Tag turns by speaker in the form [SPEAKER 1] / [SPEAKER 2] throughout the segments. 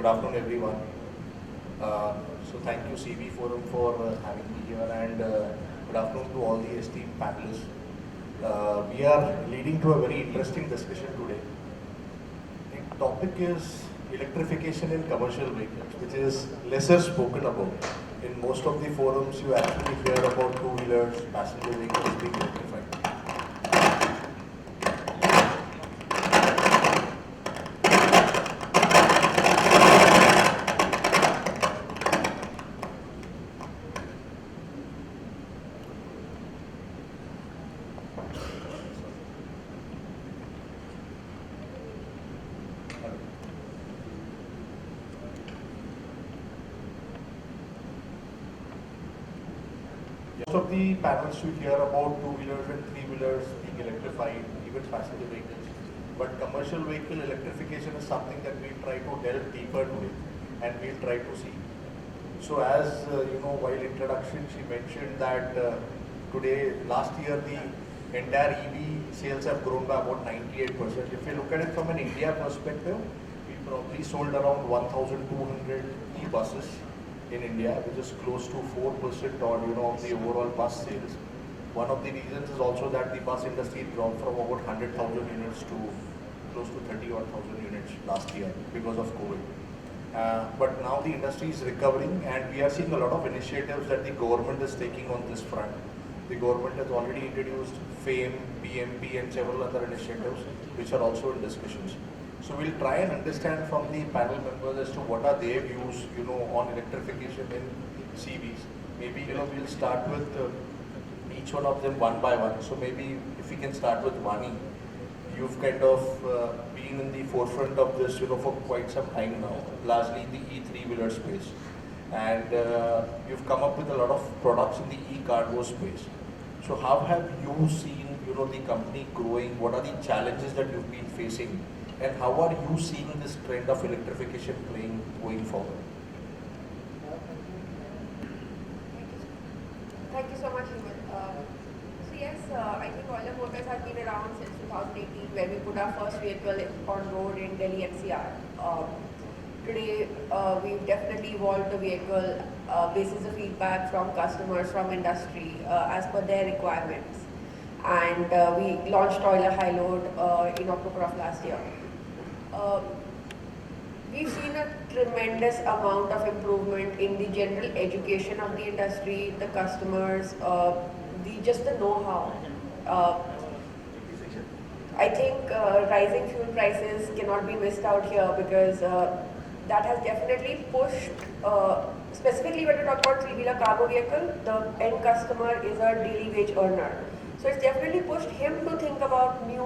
[SPEAKER 1] Good afternoon, everyone. So thank you CV Forum for having me here, and good afternoon to all the esteemed panelists. We are leading to a very interesting discussion today. The topic is electrification in commercial vehicles, which is lesser spoken about. In most of the forums, you actually hear about two-wheelers, passenger vehicles being electrified. Most of the panels you hear about two-wheelers and three-wheelers being electrified, even passenger vehicles. But commercial vehicle electrification is something that we try to delve deeper today, and we'll try to see. So as while introduction, she mentioned that today, last year, the entire EV sales have grown by about 98%. If you look at it from an India perspective, we probably sold around 1,200 e-buses in India, which is close to 4% or of the overall bus sales. One of the reasons is also that the bus industry dropped from about 100,000 units to close to 30,000 units last year because of COVID. But now the industry is recovering, and we are seeing a lot of initiatives that the government is taking on this front. The government has already introduced FAME, PMP, and several other initiatives which are also in discussions. So we'll try and understand from the panel members as to what are their views, on electrification in CVs. Maybe, we'll start with each one of them one by one. So maybe if we can start with Vani. You've kind of been in the forefront of this, for quite some time now, largely in the E3-wheeler space. And you've come up with a lot of products in the e-cargo space. So how have you seen, the company growing? What are the challenges that you've been facing? And how are you seeing this trend of electrification playing going forward?
[SPEAKER 2] Thank you so much, Hemant. So yes, I think Euler Motors has been around since 2018, where we put our first vehicle on road in Delhi NCR. Today, we've definitely evolved the vehicle basis the feedback from customers, from industry, as per their requirements. And we launched Euler High Load in October of last year. We've seen a tremendous amount of improvement in the general education of the industry, the customers, the know-how. I think rising fuel prices cannot be missed out here, because that has definitely pushed, specifically when we talk about three-wheeler cargo vehicle, the end customer is a daily wage earner. So it's definitely pushed him to think about new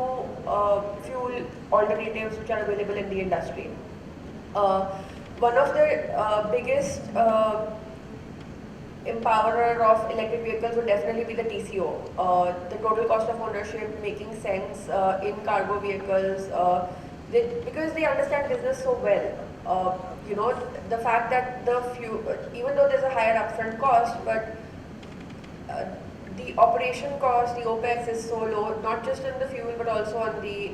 [SPEAKER 2] fuel alternatives which are available in the industry. One of the biggest empowerer of electric vehicles would definitely be the TCO. The total cost of ownership making sense in cargo vehicles, because they understand business so well. The fact that the fuel, even though there's a higher upfront cost, but the operation cost, the OPEX is so low, not just in the fuel but also on the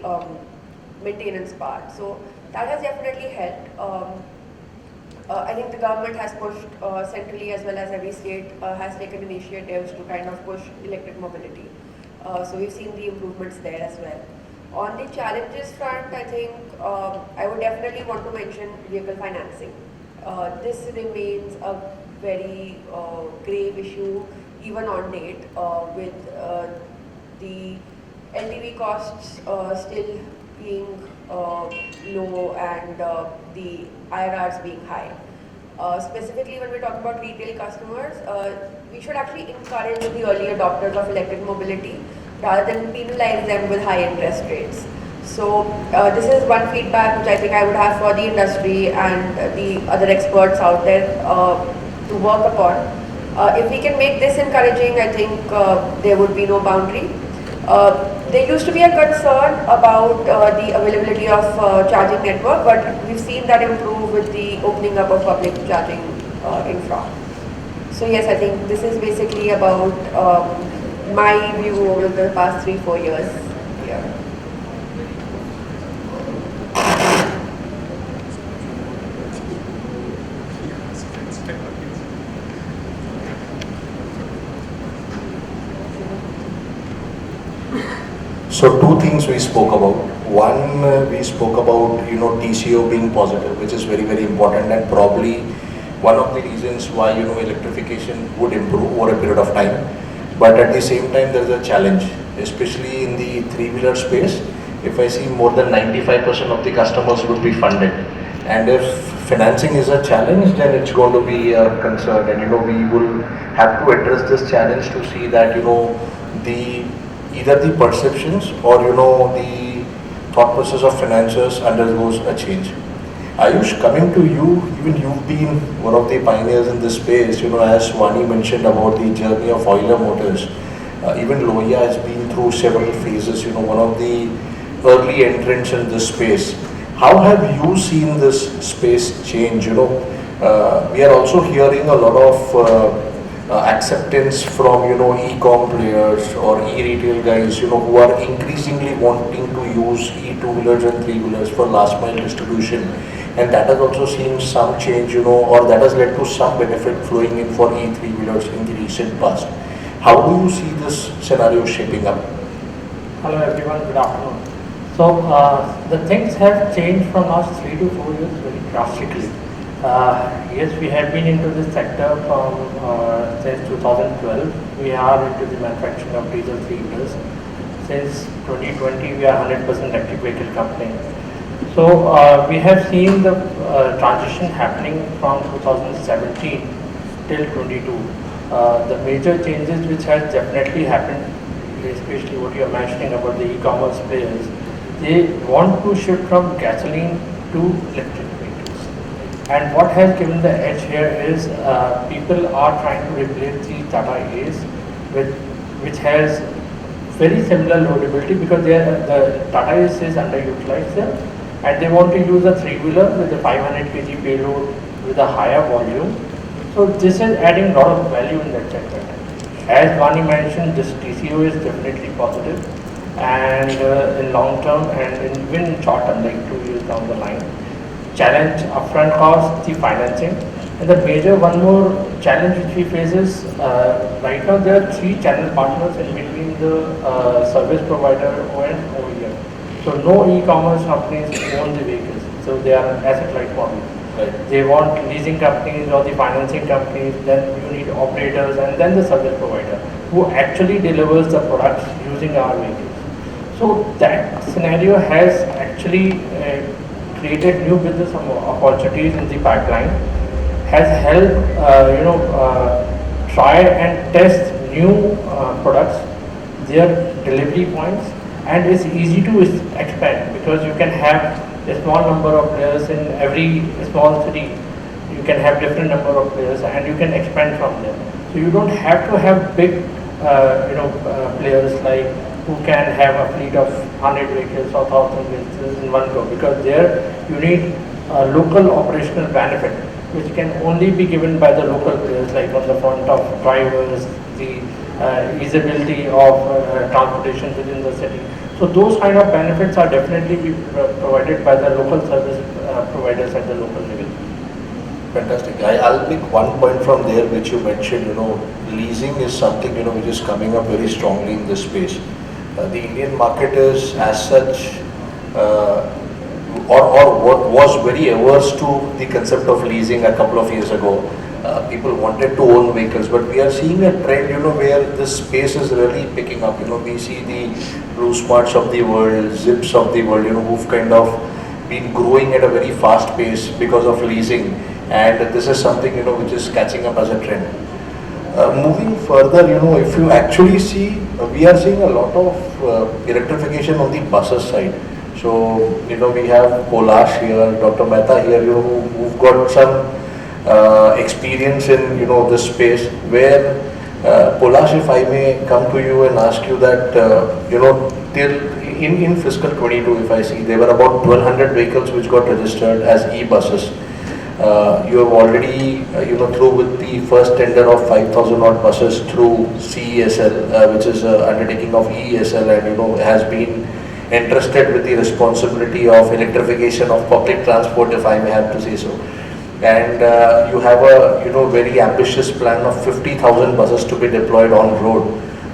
[SPEAKER 2] maintenance part. So that has definitely helped. I think the government has pushed centrally, as well as every state has taken initiatives to kind of push electric mobility. So we've seen the improvements there as well. On the challenges front, I think I would definitely want to mention vehicle financing. This remains a very grave issue even on date, with the LTV costs still being low and the IRRs being high. Specifically when we talk about retail customers, we should actually encourage the early adopters of electric mobility rather than penalize them with high interest rates. So this is one feedback which I think I would have for the industry and the other experts out there to work upon. If we can make this encouraging, I think there would be no boundary. There used to be a concern about the availability of charging network, but we've seen that improve with the opening up of public charging infra. So yes, I think this is basically about my view over the past 3-4 years here.
[SPEAKER 1] So two things we spoke about. One, we spoke about TCO being positive, which is very very important, and probably one of the reasons why electrification would improve over a period of time. But at the same time, there is a challenge, especially in the three-wheeler space. If I see more than 95% of the customers would be funded, and if financing is a challenge, then it's going to be a concern, and we will have to address this challenge to see that the either the perceptions or the thought process of financiers undergoes a change. Ayush, coming to you, even you've been one of the pioneers in this space. As Vani mentioned about the journey of Euler Motors, even Loya has been through several phases. One of the early entrants in this space. How have you seen this space change? We are also hearing a lot of acceptance from e-com players or e-retail guys who are increasingly wanting to use e-two-wheelers and three-wheelers for last mile distribution, and that has also seen some change or that has led to some benefit flowing in for e-three-wheelers in the recent past. How do you see this scenario shaping up?
[SPEAKER 3] Hello everyone, good afternoon. So the things have changed from last 3 to 4 years very drastically. Yes, we have been into this sector from since 2012. We are into the manufacturing of diesel three-wheelers. Since 2020, we are 100% electric vehicle company. So we have seen the transition happening from 2017 till 22. The major changes which has definitely happened, especially what you are mentioning about the e-commerce players, they want to shift from gasoline to electric vehicles. And what has given the edge here is people are trying to replace the Tata Ace with which has very similar loadability because the Tata Ace is underutilized there, and they want to use a three-wheeler with a 500 kg payload with a higher volume. So this is adding a lot of value in that segment. As Vani mentioned, this TCO is definitely positive, and in long term and even in short term, like 2 years down the line. Challenge upfront cost, the financing, and the major one more challenge which we face is right now there are 3 channel partners in between the service provider and OEM. So no e-commerce companies own the vehicles, so they are asset-light model. Right. They want leasing companies or the financing companies, then you need operators and then the service provider who actually delivers the products using our vehicles. So that scenario has actually created new business opportunities in the pipeline, has helped try and test new products, their delivery points, and it's easy to expand because you can have a small number of players in every small city. You can have different number of players and you can expand from there. So you don't have to have big players like who can have a fleet of 100 vehicles or 1000 vehicles in one go, because there you need a local operational benefit which can only be given by the local players, like on the front of drivers, the easeability of transportation within the city. So those kind of benefits are definitely be provided by the local service providers at the local level.
[SPEAKER 1] Fantastic. I'll pick one point from there which you mentioned. Leasing is something which is coming up very strongly in this space. The Indian market is as such was very averse to the concept of leasing a couple of years ago. People wanted to own vehicles, but we are seeing a trend where this space is really picking up. We see the Blue Smarts of the world, Zips of the world, who've kind of been growing at a very fast pace because of leasing, and this is something which is catching up as a trend. Moving further, if you actually see, we are seeing a lot of electrification on the buses side. So we have Polash here, Dr. Mehta here, who've got some experience in this space. Where Polash, if I may come to you and ask you that till in fiscal 22, if I see, there were about 1200 vehicles which got registered as e-buses. You have already through with the first tender of 5,000 odd buses through CESL, which is an undertaking of ESL, and has been entrusted with the responsibility of electrification of public transport, if I may have to say so. And you have a very ambitious plan of 50,000 buses to be deployed on road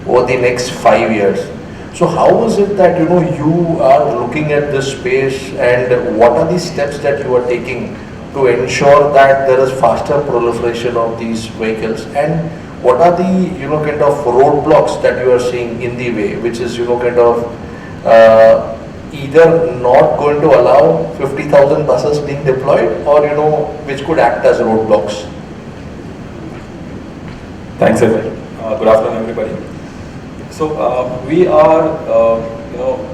[SPEAKER 1] over the next 5 years. So how is it that you are looking at this space, and what are the steps that you are taking to ensure that there is faster proliferation of these vehicles, and what are the kind of roadblocks that you are seeing in the way, which is kind of either not going to allow 50,000 buses being deployed, or which could act as roadblocks?
[SPEAKER 4] Thanks, Ajay. Good afternoon, everybody. So we are,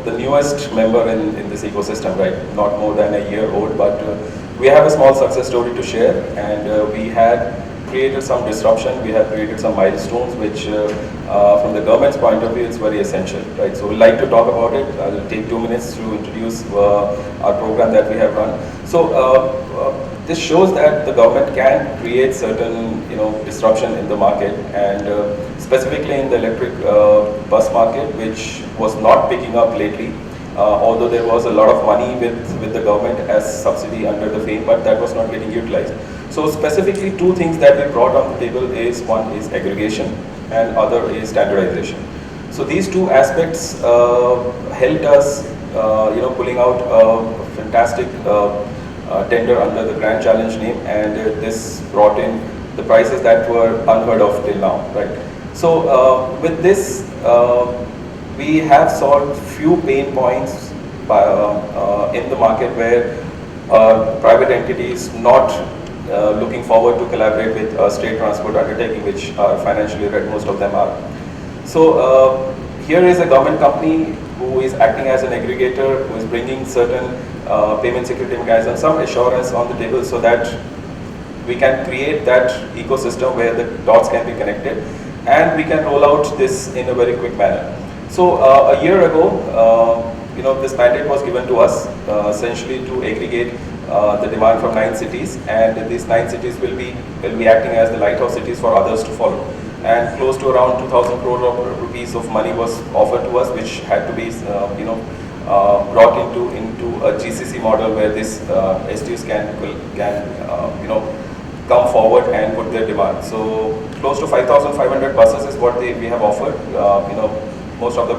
[SPEAKER 4] the newest member in this ecosystem, right? Not more than a year old, but we have a small success story to share, and we had created some disruption. We have created some milestones, which, from the government's point of view, is very essential, right? So we'd like to talk about it. I will take 2 minutes to introduce our program that we have run. So this shows that the government can create certain, disruption in the market, and specifically in the electric bus market, which was not picking up lately. Although there was a lot of money with the government as subsidy under the FAME, but that was not getting utilized. So specifically, 2 things that we brought on the table is, one is aggregation and other is standardization. So these 2 aspects helped us, pulling out a fantastic tender under the Grand Challenge name, and this brought in the prices that were unheard of till now, right? So with this, we have solved few pain points in the market where private entities not looking forward to collaborate with a state transport undertaking, which are financially led, most of them are. So here is a government company who is acting as an aggregator, who is bringing certain payment security mechanisms, some assurance on the table, so that we can create that ecosystem where the dots can be connected, and we can roll out this in a very quick manner. So a year ago, this mandate was given to us essentially to aggregate the demand from 9 cities, and these 9 cities will be acting as the lighthouse cities for others to follow. And close to around 2,000 crore of rupees of money was offered to us, which had to be brought into a GCC model where these STUs can come forward and put their demand. So close to 5,500 buses is what we have offered. Most of the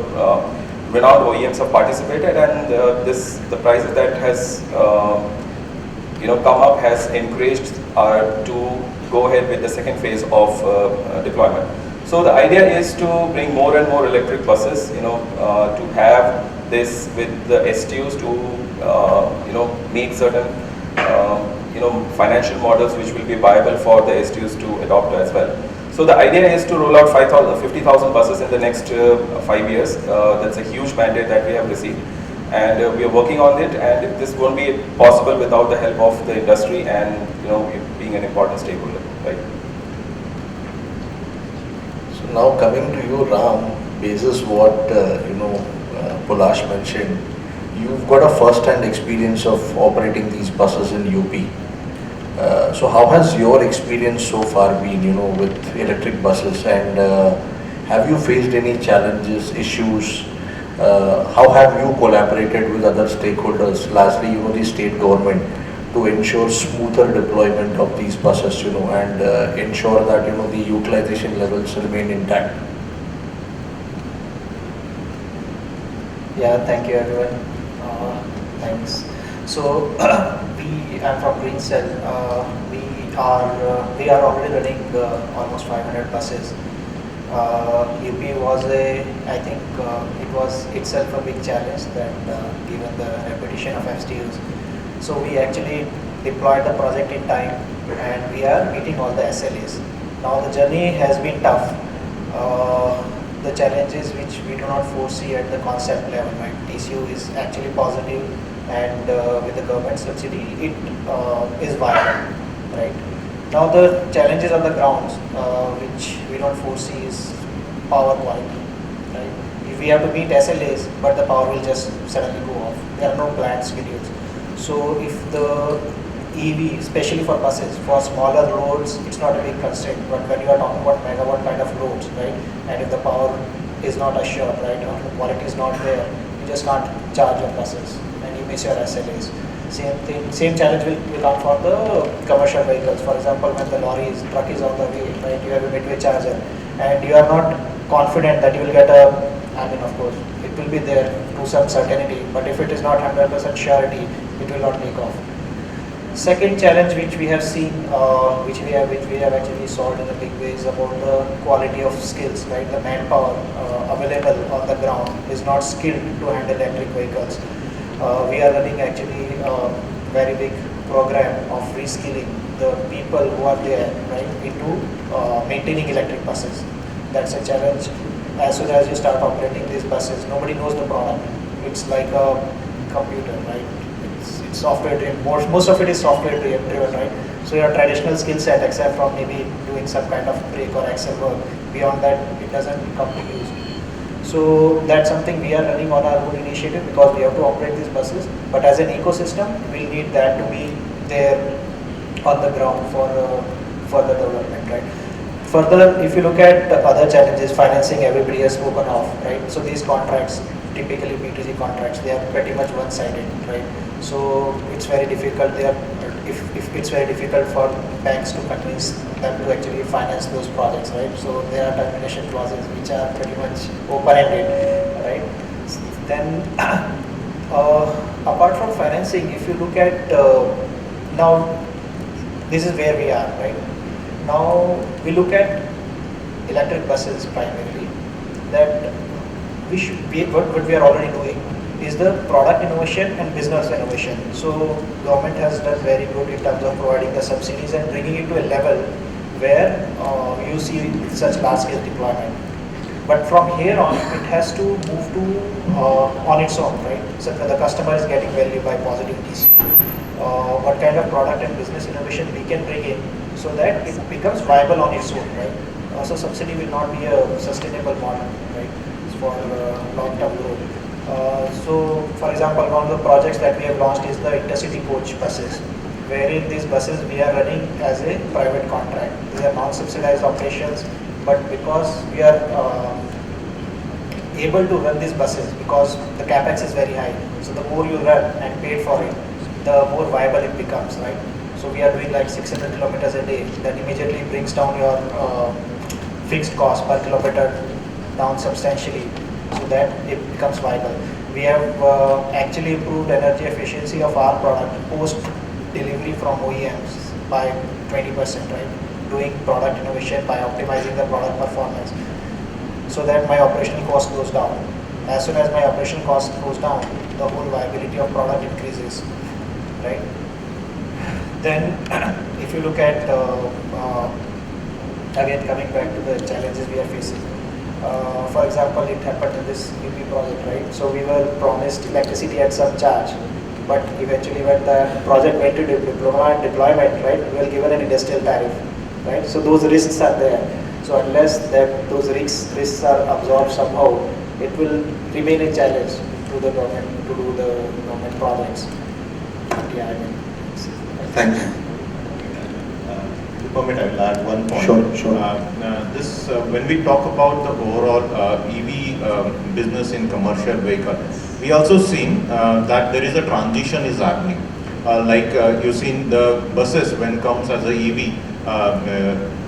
[SPEAKER 4] renowned OEMs have participated, and the prices that has come up has encouraged to go ahead with the second phase of deployment. So the idea is to bring more and more electric buses, to have this with the STUs to make certain financial models which will be viable for the STUs to adopt as well. So the idea is to roll out 50,000 buses in the next 5 years. That's a huge mandate that we have received, and we are working on it, and this won't be possible without the help of the industry and being an important stakeholder, right?
[SPEAKER 1] So now coming to you, Ram, basis what Pulash mentioned, you've got a first-hand experience of operating these buses in UP. So how has your experience so far been, with electric buses, and have you faced any challenges, issues? How have you collaborated with other stakeholders, lastly, the state government, to ensure smoother deployment of these buses, and ensure that, the utilization levels remain intact?
[SPEAKER 5] Yeah, thank you everyone. Thanks. So I'm from Green Cell. We are already running almost 500 buses. UP was I think it was itself a big challenge that given the repetition of STUs. So we actually deployed the project in time, and we are meeting all the SLAs. Now the journey has been tough. The challenges which we do not foresee at the concept level, right? TCO is actually positive, and with the government subsidy, it is viable, right? Now the challenges on the grounds, which we don't foresee, is power quality, right? If we have to meet SLAs, but the power will just suddenly go off. There are no planned schedules. So if the EV, especially for buses, for smaller loads, it's not a big constraint. But when you are talking about megawatt kind of loads, right, and if the power is not assured, right, or the quality is not there, you just can't charge your buses, and you miss your SLAs. Same thing, same challenge will come for the commercial vehicles. For example, when the truck is on the way, right, you have a midway charger, and you are not confident that you will get of course, it be there to some certainty, but if it is not 100% surety, it will not take off. Second challenge which we have seen, which we have actually solved in a big way, is about the quality of skills. Right, the manpower available on the ground is not skilled to handle electric vehicles. We are running actually a very big program of reskilling the people who are there, right, into maintaining electric buses. That's a challenge. As soon as you start operating these buses, nobody knows the product. It's like a computer, right? It's software driven. Most of it is software driven, right? So your traditional skill set, except from maybe doing some kind of brake or axle work, beyond that it doesn't come to use. So that's something we are running on our own initiative, because we have to operate these buses. But as an ecosystem, we need that to be there on the ground for further development, right? Further, if you look at the other challenges, financing, everybody has spoken of, right? So these contracts, typically PTC contracts, they are pretty much one-sided, right? So it's very difficult. If it's very difficult for banks to convince them to actually finance those projects, right? So there are termination clauses which are pretty much open-ended, right? Then, apart from financing, if you look at now, this is where we are, right? Now we look at electric buses primarily. That we should be, what we are already doing is the product innovation and business innovation. So government has done very good in terms of providing the subsidies and bringing it to a level where you see such large scale deployment. But from here on, it has to move to on its own, right? So the customer is getting value by positive TC. What kind of product and business innovation we can bring in so that it becomes viable on its own, right? So subsidy will not be a sustainable model, right, for long-term growth. So, for example, one of the projects that we have launched is the intercity coach buses, wherein these buses we are running as a private contract. These are non-subsidized operations, but because we are able to run these buses, because the capex is very high, so the more you run and pay for it, the more viable it becomes, right? So we are doing like 600 kilometers a day. That immediately brings down your fixed cost per kilometer down substantially, so that it becomes viable. We have actually improved energy efficiency of our product post delivery from OEMs by 20%, right? Doing product innovation by optimizing the product performance, so that my operational cost goes down. As soon as my operational cost goes down, the whole viability of product increases, right? Then, if you look at again coming back to the challenges we are facing. For example, it happened in this UP project, right? So we were promised electricity at some charge, but eventually when the project went to deployment, right, we were given an industrial tariff, right? So those risks are there. So unless those risks are absorbed somehow, it will remain a challenge to the government to do the government projects. Yeah, I mean.
[SPEAKER 6] Thank you.
[SPEAKER 1] Permit, I will add one point.
[SPEAKER 6] Sure.
[SPEAKER 1] When we talk about the overall EV business in commercial vehicle, we also seen that there is a transition is happening. You've seen the buses when comes as a EV,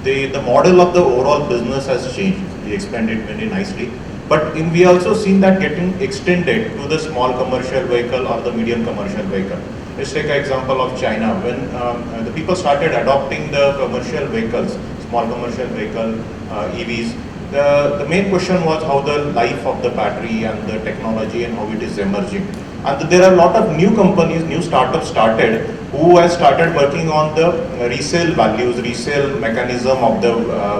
[SPEAKER 1] the model of the overall business has changed. We explained it very nicely. But we also seen that getting extended to the small commercial vehicle or the medium commercial vehicle. Let's take an example of China. When the people started adopting the commercial vehicles, small commercial vehicle, EVs, the main question was how the life of the battery and the technology and how it is emerging. And there are a lot of new companies, new startups started who have started working on the resale values, resale mechanism of the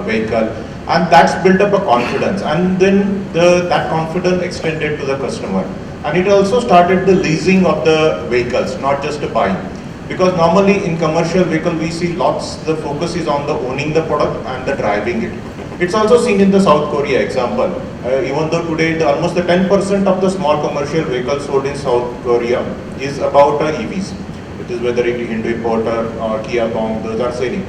[SPEAKER 1] vehicle. And that's built up a confidence. And then that confidence extended to the customer. And it also started the leasing of the vehicles, not just the buying. Because normally in commercial vehicle we see the focus is on the owning the product and the driving it. It's also seen in the South Korea example. Even though today almost the 10% of the small commercial vehicles sold in South Korea is about EVs. It is whether it is Hyundai Porter or Kia Bong, those are selling.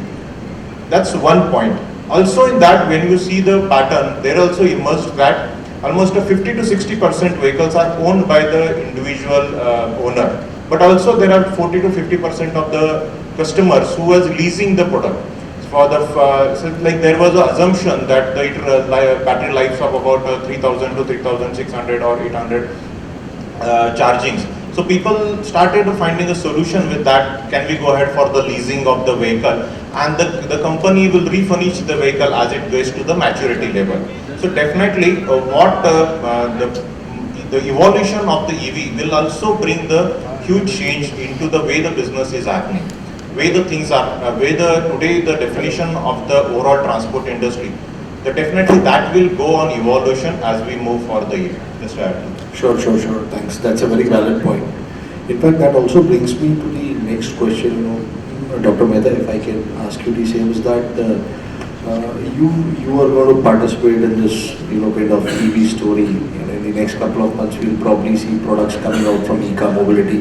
[SPEAKER 1] That's one point. Also in that, when you see the pattern, there also emerged that almost 50 to 60% vehicles are owned by the individual owner. But also there are 40 to 50% of the customers who are leasing the product. for the so like there was an assumption that the battery lives of about 3000 to 3600 or 800 chargings. So people started finding a solution with that. Can we go ahead for the leasing of the vehicle, and the company will refurnish the vehicle as it goes to the maturity level. So definitely the evolution of the EV will also bring the huge change into the way the business is happening, way the things are, today the definition of the overall transport industry. Definitely that will go on evolution as we move for the EV. Just to add to that.
[SPEAKER 6] Sure. Thanks. That's a very valid point. In fact, that also brings me to the next question. Dr. Mehta, if I can ask you the same, is that you are going to participate in this, kind of EV story. In the next couple of months, we'll probably see products coming out from Eka Mobility.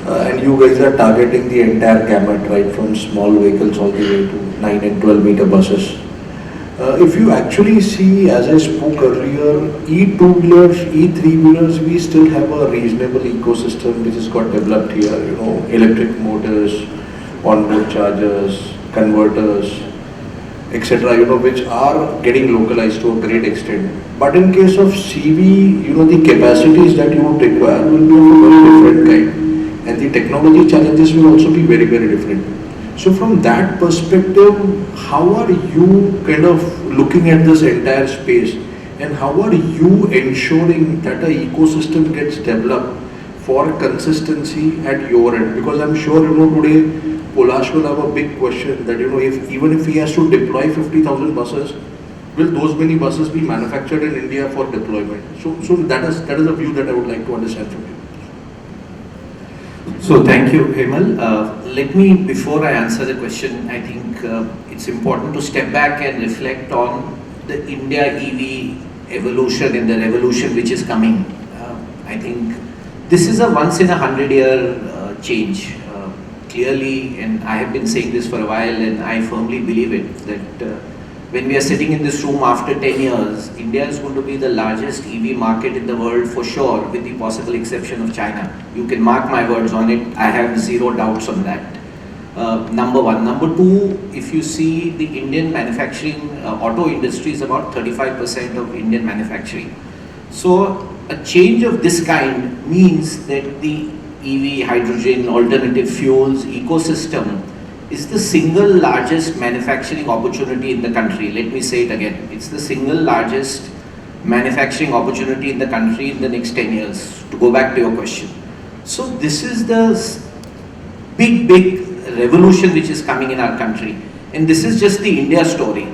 [SPEAKER 6] And you guys are targeting the entire gamut, right, from small vehicles all the way to 9 and 12 meter buses. If you actually see, as I spoke earlier, E2-wheelers, E3-wheelers, we still have a reasonable ecosystem which has got developed here, electric motors, onboard chargers, converters, etc., which are getting localized to a great extent. But in case of CV, the capacities that you would require will be of a very different kind. And the technology challenges will also be very, very different. So from that perspective, how are you kind of looking at this entire space, and how are you ensuring that an ecosystem gets developed for consistency at your end? Because I'm sure, today Polash will have a big question that, even if he has to deploy 50,000 buses, will those many buses be manufactured in India for deployment? So that is a view that I would like to understand from you.
[SPEAKER 7] So thank you, Hemal. Let me, before I answer the question, I think it's important to step back and reflect on the India EV evolution and the revolution which is coming. I think this is a once in a 100-year change. Clearly, and I have been saying this for a while, and I firmly believe it, that when we are sitting in this room after 10 years, India is going to be the largest EV market in the world for sure, with the possible exception of China. You can mark my words on it. I have zero doubts on that. Number one. Number two, if you see the Indian manufacturing, auto industry is about 35% of Indian manufacturing. So a change of this kind means that the EV, hydrogen, alternative fuels ecosystem is the single largest manufacturing opportunity in the country. Let me say it again. It's the single largest manufacturing opportunity in the country in the next 10 years, to go back to your question. So this is the big revolution which is coming in our country. And this is just the India story.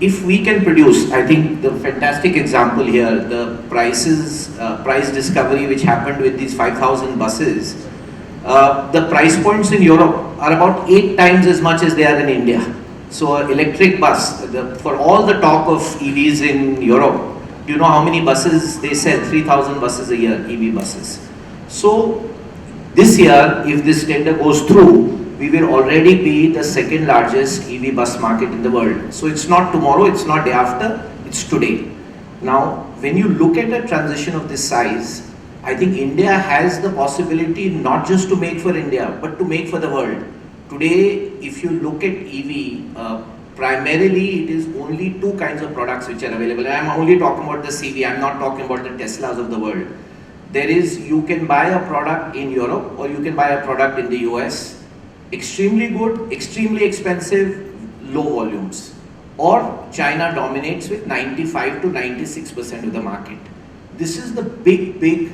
[SPEAKER 7] If we can produce, I think the fantastic example here, the price discovery which happened with these 5,000 buses, the price points in Europe are about 8 times as much as they are in India. So an electric bus, for all the talk of EVs in Europe, do you know how many buses they sell? 3,000 buses a year, EV buses. So this year, if this tender goes through, we will already be the second largest EV bus market in the world. So it's not tomorrow, it's not day after, it's today. Now, when you look at a transition of this size, I think India has the possibility not just to make for India, but to make for the world. Today, if you look at EV, primarily it is only 2 kinds of products which are available. And I'm only talking about the CV, I'm not talking about the Teslas of the world. There is, you can buy a product in Europe or you can buy a product in the US. Extremely good, extremely expensive, low volumes. Or China dominates with 95 to 96% of the market. This is the big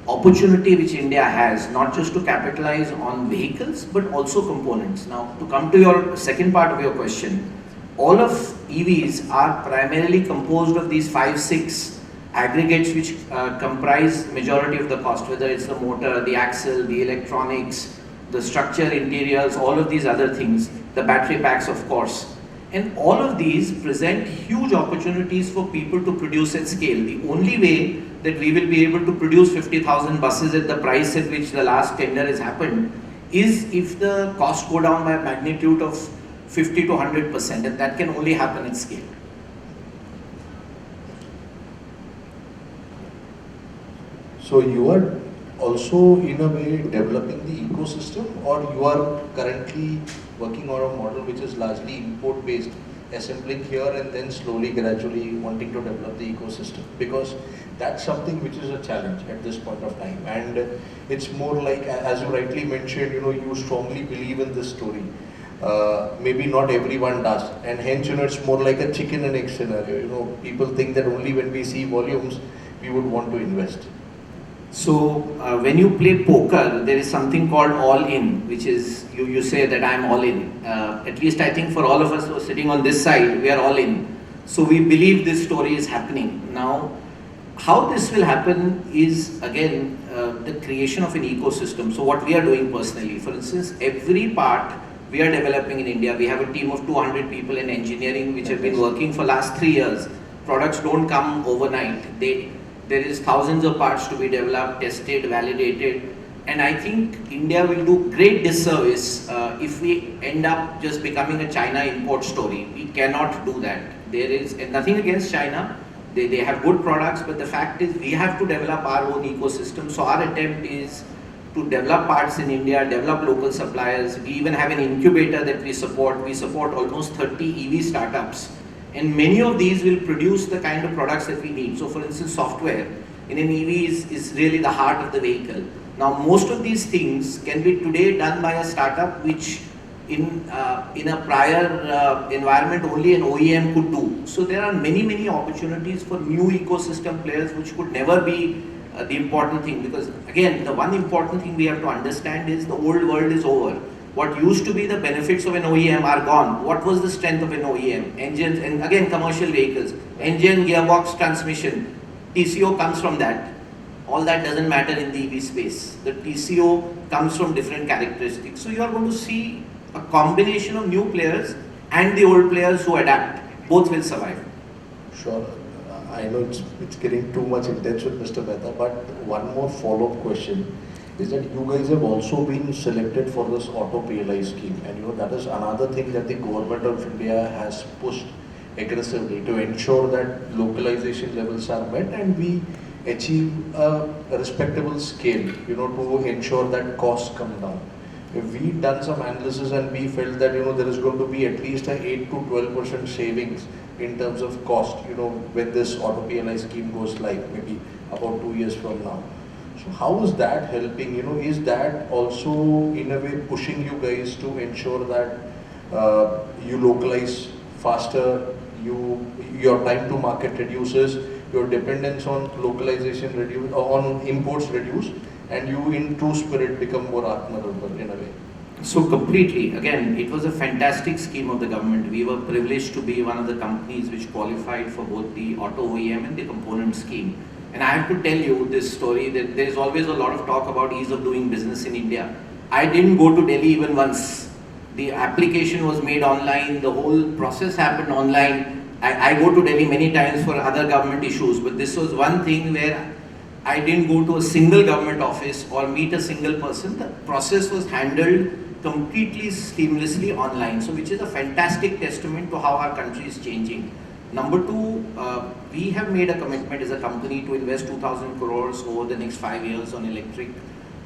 [SPEAKER 7] opportunity which India has, not just to capitalize on vehicles, but also components. Now, to come to your second part of your question, all of EVs are primarily composed of these 5-6 aggregates which comprise majority of the cost, whether it's the motor, the axle, the electronics, the structure, interiors, all of these other things, the battery packs, of course. And all of these present huge opportunities for people to produce at scale. The only way that we will be able to produce 50,000 buses at the price at which the last tender has happened is if the cost go down by a magnitude of 50 to 100%, and that can only happen at scale.
[SPEAKER 6] So you are also in a way developing the ecosystem, or you are currently working on a model which is largely import based, assembling here and then slowly gradually wanting to develop the ecosystem? Because that's something which is a challenge at this point of time, and it's more like, as you rightly mentioned, you strongly believe in this story. Maybe not everyone does, and hence it's more like a chicken and egg scenario. People think that only when we see volumes we would want to invest.
[SPEAKER 7] So when you play poker, there is something called all in, which is you say that I'm all in. At least I think for all of us who are sitting on this side, we are all in. So we believe this story is happening. Now, how this will happen is again the creation of an ecosystem. So what we are doing personally, for instance, every part we are developing in India. We have a team of 200 people in engineering which have been working for last 3 years. Products don't come overnight. There is thousands of parts to be developed, tested, validated, and I think India will do great disservice if we end up just becoming a China import story. We cannot do that. There is nothing against China. They have good products, but the fact is we have to develop our own ecosystem. So our attempt is to develop parts in India, develop local suppliers. We even have an incubator that we support. We support almost 30 EV startups. And many of these will produce the kind of products that we need. So for instance, software in an EV is really the heart of the vehicle. Now most of these things can be today done by a startup which in a prior environment only an OEM could do. So there are many opportunities for new ecosystem players which could never be the important thing, because again the one important thing we have to understand is the old world is over. What used to be the benefits of an OEM are gone. What was the strength of an OEM? Engines, and again commercial vehicles, engine, gearbox, transmission, TCO comes from that. All that doesn't matter in the EV space. The TCO comes from different characteristics. So you are going to see a combination of new players and the old players who adapt. Both will survive.
[SPEAKER 6] Sure. I know it's getting too much intense with Mr. Mehta, but one more follow-up question is that you guys have also been selected for this auto PLI scheme, and that is another thing that the government of India has pushed aggressively to ensure that localization levels are met and we achieve a respectable scale, to ensure that costs come down. We done some analysis and we felt that there is going to be at least a 8 to 12% savings in terms of cost, when this auto PLI scheme goes live, maybe about 2 years from now. So how is that helping? Is that also in a way pushing you guys to ensure that you localize faster, your time to market reduces, your dependence on localization reduce, on imports reduce, and you in true spirit become more Atmanirbhar in a way?
[SPEAKER 7] So completely, again, it was a fantastic scheme of the government. We were privileged to be one of the companies which qualified for both the auto OEM and the component scheme. And I have to tell you this story, that there is always a lot of talk about ease of doing business in India. I didn't go to Delhi even once. The application was made online, the whole process happened online. I go to Delhi many times for other government issues, but this was one thing where I didn't go to a single government office or meet a single person. The process was handled completely seamlessly online, so which is a fantastic testament to how our country is changing. Number two, we have made a commitment as a company to invest 2,000 crores over the next 5 years on electric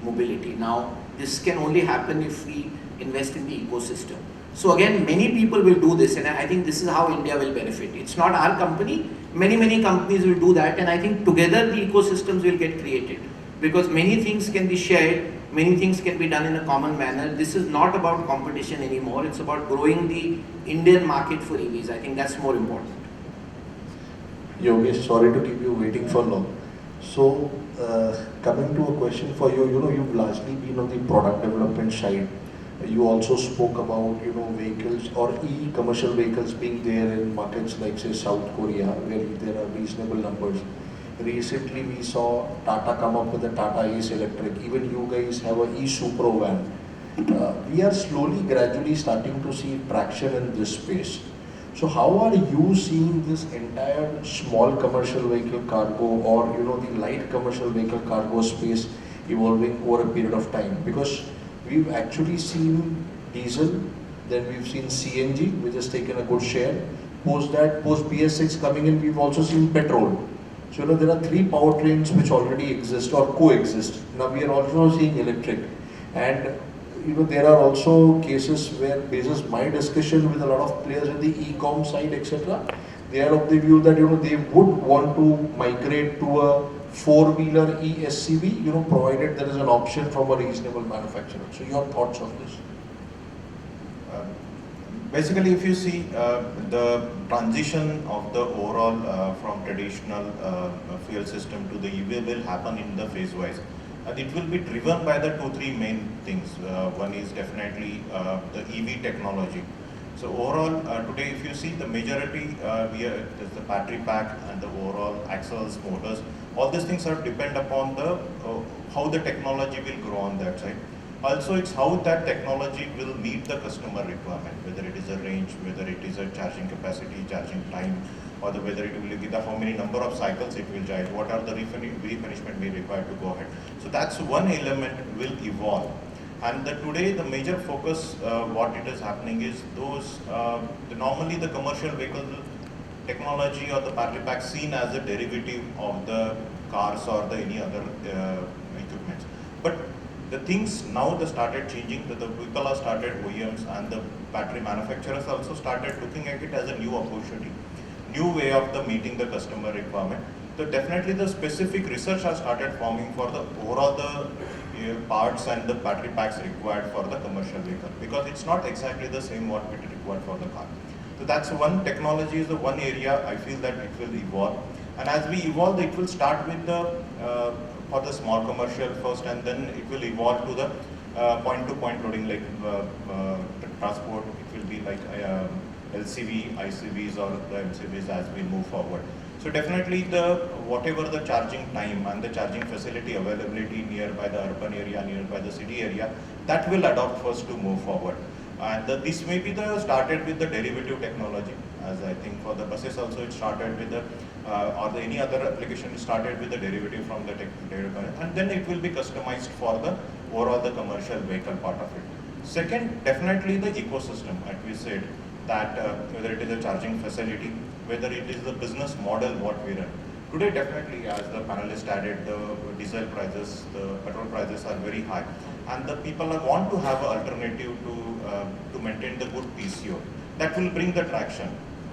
[SPEAKER 7] mobility. Now, this can only happen if we invest in the ecosystem. So again, many people will do this, and I think this is how India will benefit. It's not our company, many companies will do that, and I think together the ecosystems will get created, because many things can be shared, many things can be done in a common manner. This is not about competition anymore, it's about growing the Indian market for EVs. I think that's more important.
[SPEAKER 6] Yogesh, sorry to keep you waiting for long. So, coming to a question for you, you've largely been on the product development side. You also spoke about, vehicles or e-commercial vehicles being there in markets like say South Korea, where there are reasonable numbers. Recently, we saw Tata come up with a Tata Ace Electric. Even you guys have a e-Supro van. We are slowly, gradually starting to see traction in this space. So how are you seeing this entire small commercial vehicle cargo or the light commercial vehicle cargo space evolving over a period of time? Because we've actually seen diesel, then we've seen CNG, which has taken a good share. Post BS6 coming in, we've also seen petrol. So there are three powertrains which already exist or coexist. Now we are also seeing electric, and there are also cases where, basis my discussion with a lot of players in the e-com side, etc., they are of the view that they would want to migrate to a four-wheeler e-SCV, provided there is an option from a reasonable manufacturer. So your thoughts on this?
[SPEAKER 1] Basically, if you see the transition of the overall from traditional fuel system to the EV will happen in the phase wise. And it will be driven by the three main things. One is definitely the EV technology. So overall, today if you see the majority, there's the battery pack and the overall axles, motors, all these things are depend upon the how the technology will grow on that side. Also, it's how that technology will meet the customer requirement, whether it is a range, whether it is a charging capacity, charging time, or whether it will give the how many number of cycles it will drive, what are the refinishment we require to go ahead. So that's one element will evolve. And today the major focus, what it is happening is those, normally the commercial vehicle technology or the battery pack seen as a derivative of the cars or the any other equipments. But the things now they started changing, the people have started, OEMs and the battery manufacturers also started looking at it as a new opportunity, new way of the meeting the customer requirement. So definitely the specific research has started forming for the overall the parts and the battery packs required for the commercial vehicle, because it's not exactly the same what it is required for the car. So that's one technology is the one area I feel that it will evolve. And as we evolve, it will start with the for the small commercial first, and then it will evolve to the point-to-point loading like transport. It will be like LCV, ICVs or the MCVs as we move forward. So definitely whatever the charging time and the charging facility availability nearby the urban area, nearby the city area, that will adopt first to move forward. And this may be started with the derivative technology, as I think for the buses also it started with or any other application it started with the derivative from the derivative, and then it will be customized for the overall the commercial vehicle part of it. Second, definitely the ecosystem, as we said, that whether it is a charging facility, whether it is the business model what we run. Today definitely, as the panelist added, the diesel prices, the petrol prices are very high, and the people want to have an alternative to maintain the good TCO. That will bring the traction.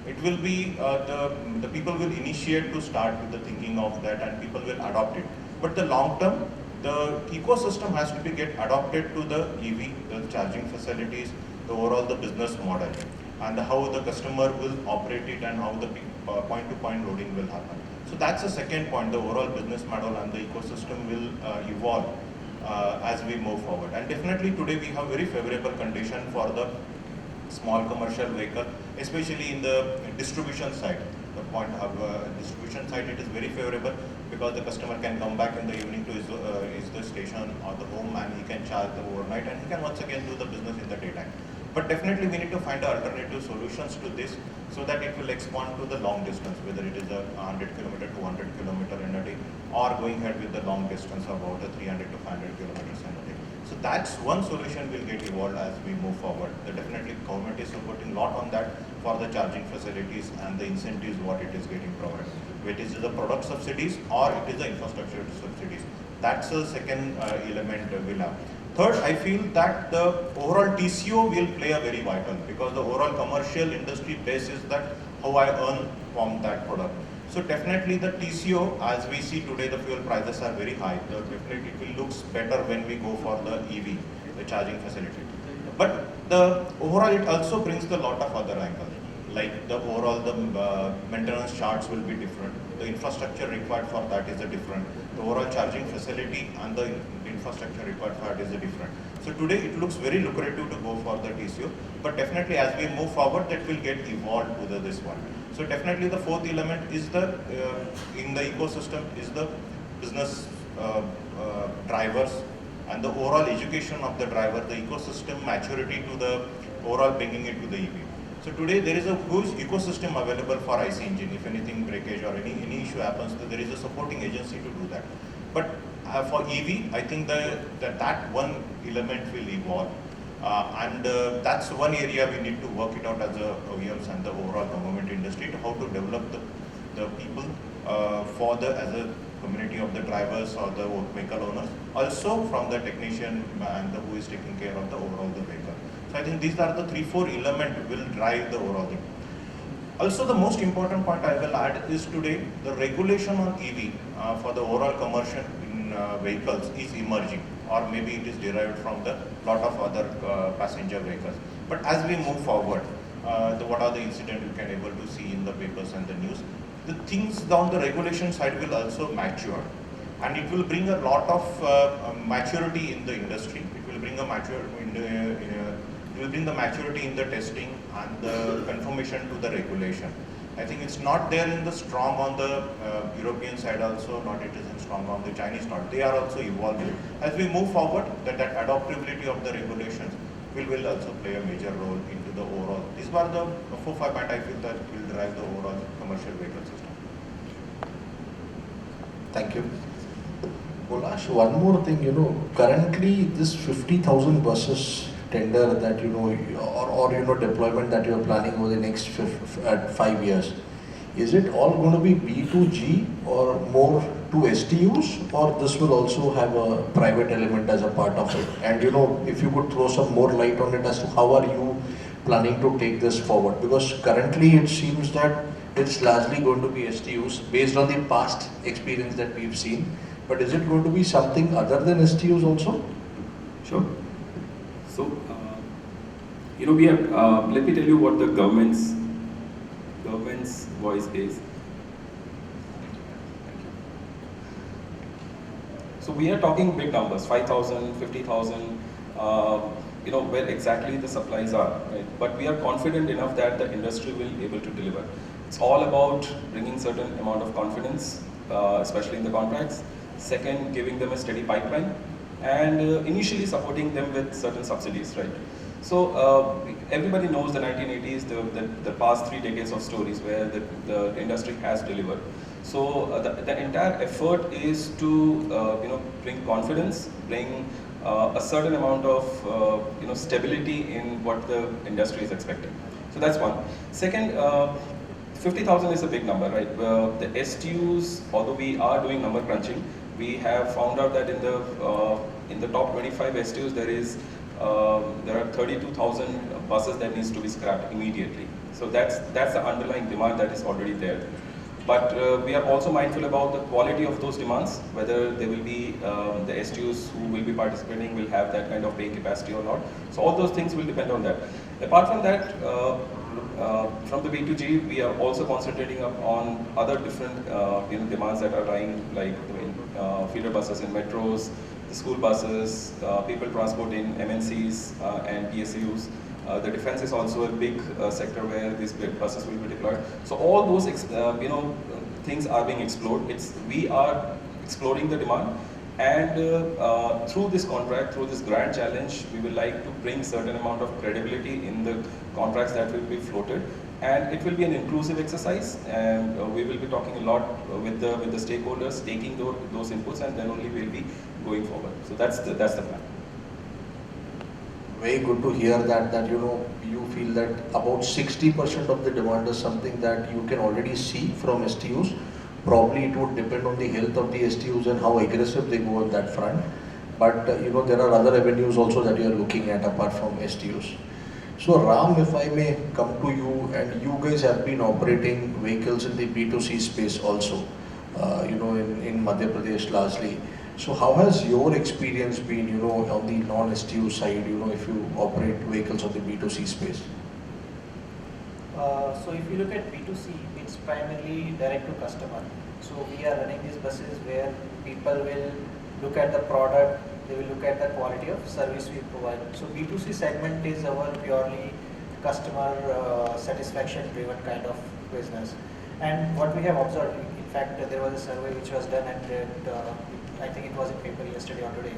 [SPEAKER 1] It will be, the people will initiate to start with the thinking of that, and people will adopt it. But the long term, the ecosystem has to be get adopted to the EV, the charging facilities, the overall the business model, and how the customer will operate it and how the point-to-point loading will happen. So that's the second point, the overall business model and the ecosystem will evolve as we move forward. And definitely today we have very favorable condition for the small commercial vehicle, especially in the distribution side. The point of distribution side, it is very favorable because the customer can come back in the evening to his the station or the home, and he can charge the overnight, and he can once again do the business in the daytime. But definitely we need to find alternative solutions to this so that it will expand to the long distance, whether it is a 100 kilometer to 100 kilometer in a day, or going ahead with the long distance about a 300 to 500 kilometers in a day. So that's one solution will get evolved as we move forward. Definitely government is supporting a lot on that for the charging facilities and the incentives what it is getting provided. Whether it is the product subsidies or it is the infrastructure subsidies. That's the second element we'll have. Third, I feel that the overall TCO will play a very vital, because the overall commercial industry base is that how I earn from that product. So definitely the TCO, as we see today, the fuel prices are very high. So definitely it will looks better when we go for the EV, the charging facility. But the overall it also brings a lot of other angles. Like the overall the maintenance charts will be different. The infrastructure required for that is a different. The overall charging facility and the infrastructure required for it is a different. So today it looks very lucrative to go for the TCO, but definitely as we move forward, that will get evolved to this one. So definitely the fourth element is the in the ecosystem is the business drivers and the overall education of the driver, the ecosystem maturity to the overall bringing it to the EV. So today there is a huge ecosystem available for IC engine. If anything breakage or any issue happens, there is a supporting agency to do that. But for EV, I think that one element will evolve. And that's one area we need to work it out as a OEMs and the overall government industry to how to develop the people for the as a community of the drivers or the vehicle owners, also from the technician and the who is taking care of the overall the vehicle. So I think these are the 3-4 elements will drive the overall thing. Also, the most important point I will add is today the regulation on EV for the overall commercial vehicles is emerging, or maybe it is derived from the lot of other passenger vehicles. But as we move forward, what are the incidents you can able to see in the papers and the news, the things down the regulation side will also mature, and it will bring a lot of maturity in the industry. It will bring a it will bring the maturity in the testing and the confirmation to the regulation. I think it's not there in the strong on the European side also, not it isn't strong on the Chinese not. They are also evolving. As we move forward, that adaptability of the regulations will also play a major role into the overall. These were the 4-5 points I feel that will drive the overall commercial vehicle system.
[SPEAKER 6] Thank you. Kailash, one more thing, currently this 50,000 buses tender that or deployment that you are planning over the next 5 years, is it all going to be B2G or more to STUs, or this will also have a private element as a part of it? And if you could throw some more light on it as to how are you planning to take this forward, because currently it seems that it's largely going to be STUs based on the past experience that we've seen, but is it going to be something other than STUs also?
[SPEAKER 4] Sure. So, we have, let me tell you what the government's voice is. So we are talking big numbers, 5,000, 50,000, where exactly the supplies are, right? But we are confident enough that the industry will be able to deliver. It's all about bringing certain amount of confidence, especially in the contracts. Second, giving them a steady pipeline, and initially supporting them with certain subsidies, right? So everybody knows the 1980s, the past 3 decades of stories where the industry has delivered. So the entire effort is to bring confidence, bring a certain amount of stability in what the industry is expecting. So that's one. Second, 50,000 is a big number, right? The STUs, although we are doing number crunching, we have found out that in the top 25 STUs there are 32,000 buses that needs to be scrapped immediately. So that's the underlying demand that is already there. But we are also mindful about the quality of those demands, whether they will be the STUs who will be participating will have that kind of paying capacity or not. So all those things will depend on that. Apart from that, from the B2G, we are also concentrating on other different demands that are lying, like feeder buses in metros, the school buses, people transport in MNCs and PSUs. The defense is also a big sector where these buses will be deployed. So all those things are being explored. We are exploring the demand, and through this contract, through this grand challenge, we will like to bring certain amount of credibility in the contracts that will be floated, and it will be an inclusive exercise, and we will be talking a lot with the stakeholders, taking those inputs, and then only we'll be going forward. So that's the plan.
[SPEAKER 6] Very good to hear that you feel that about 60% of the demand is something that you can already see from STUs. Probably it would depend on the health of the STUs and how aggressive they go on that front. But there are other avenues also that you are looking at apart from STUs. So Ram, if I may come to you, and you guys have been operating vehicles in the B2C space also, in Madhya Pradesh largely. So how has your experience been, on the non-STU side, if you operate vehicles on the B2C space?
[SPEAKER 5] So if you look at B2C, it's primarily direct to customer. So we are running these buses where people will look at the product, they will look at the quality of service we provide. So B2C segment is our purely customer satisfaction driven kind of business. And what we have observed, in fact, there was a survey which was done, and I think it was in paper yesterday or today.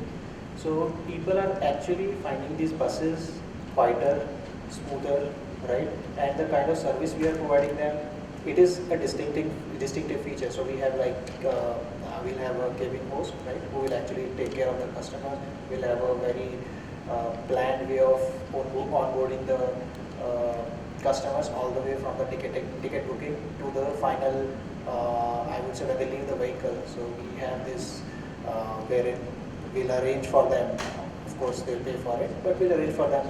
[SPEAKER 5] So people are actually finding these buses quieter, smoother, right? And the kind of service we are providing them, it is a distinctive feature. So we have we'll have a cabin host, right, who will actually take care of the customer. We'll have a very planned way of onboarding the customers all the way from the ticket booking to the final, I would say when they leave the vehicle. So we have this wherein we'll arrange for them, of course they'll pay for it, but we'll arrange for them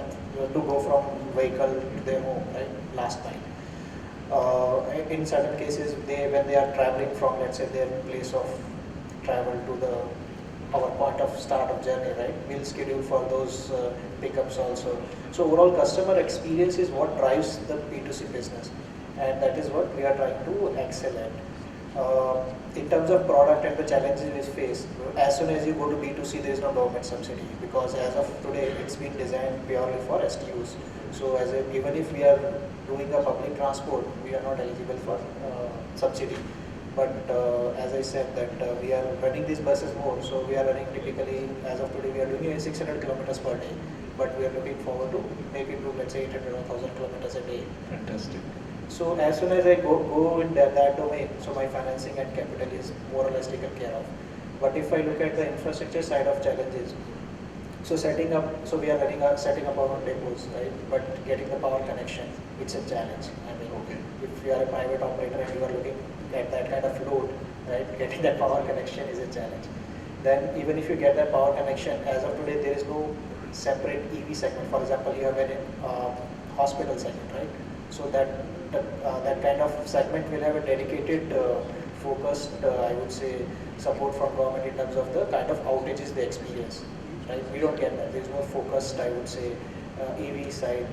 [SPEAKER 5] to go from vehicle to their home, right, last mile. In certain cases, when they are traveling from, let's say, their place of travel to our point of start of journey, right, we'll schedule for those pickups also. So overall customer experience is what drives the B2C business, and that is what we are trying to excel at. In terms of product and the challenges we face, as soon as you go to B2C, there is no government subsidy, because as of today, it's been designed purely for STUs. So even if we are doing a public transport, we are not eligible for subsidy. But as I said that we are running these buses more, so we are running typically, as of today, we are doing 600 kilometers per day, but we are looking forward to make it to, let's say, 800 or 1000 kilometers a day.
[SPEAKER 6] Fantastic.
[SPEAKER 5] So as soon as I go in that domain, so my financing and capital is more or less taken care of. But if I look at the infrastructure side of challenges, so setting up our own depots, right? But getting the power connection, it's a challenge. I mean,
[SPEAKER 6] Okay.
[SPEAKER 5] if you are a private operator and you are looking at that kind of load, right? Getting that power connection is a challenge. Then even if you get that power connection, as of today, there is no separate EV segment. For example, you have a hospital segment, right? So that kind of segment will have a dedicated, focused, I would say, support from government in terms of the kind of outages they experience. Right? We don't get that. There is more focused, I would say, EV side,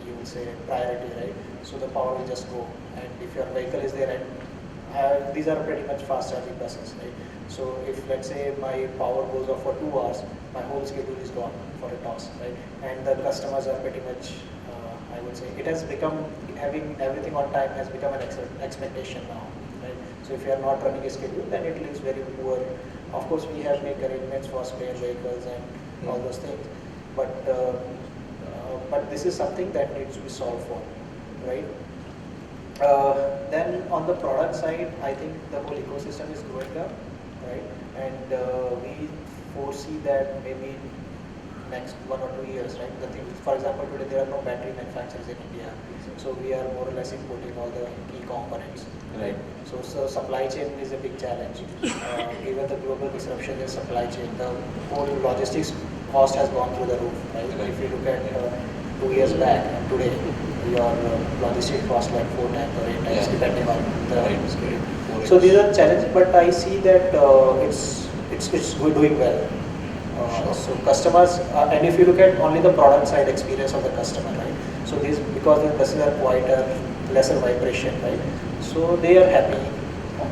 [SPEAKER 5] you would say, priority, right? So the power will just go, and if your vehicle is there, and these are pretty much fast charging buses, right? So if, let's say, my power goes off for 2 hours, my whole schedule is gone for a toss, right? And the customers are pretty much, I would say, it has become, having everything on time has become an expectation now, right? So if you are not running a schedule, then it leaves very poor. Of course, we have made arrangements for spare vehicles and all those things, but this is something that needs to be solved for, right? Then on the product side, I think the whole ecosystem is growing up, right? And we foresee that maybe next 1 or 2 years, right? The thing, for example, today there are no battery manufacturers in India, so we are more or less importing all the key components, right? So supply chain is a big challenge. Given the global disruption in supply chain, the whole logistics cost has gone through the roof, right? If you look at 2 years back and today, your logistics cost like 4 times or 8 times, depending on the scale. So these are challenges, but I see that it's doing well. So customers, and if you look at only the product side experience of the customer, right? So these, because the buses are quieter, lesser vibration, right? So they are happy.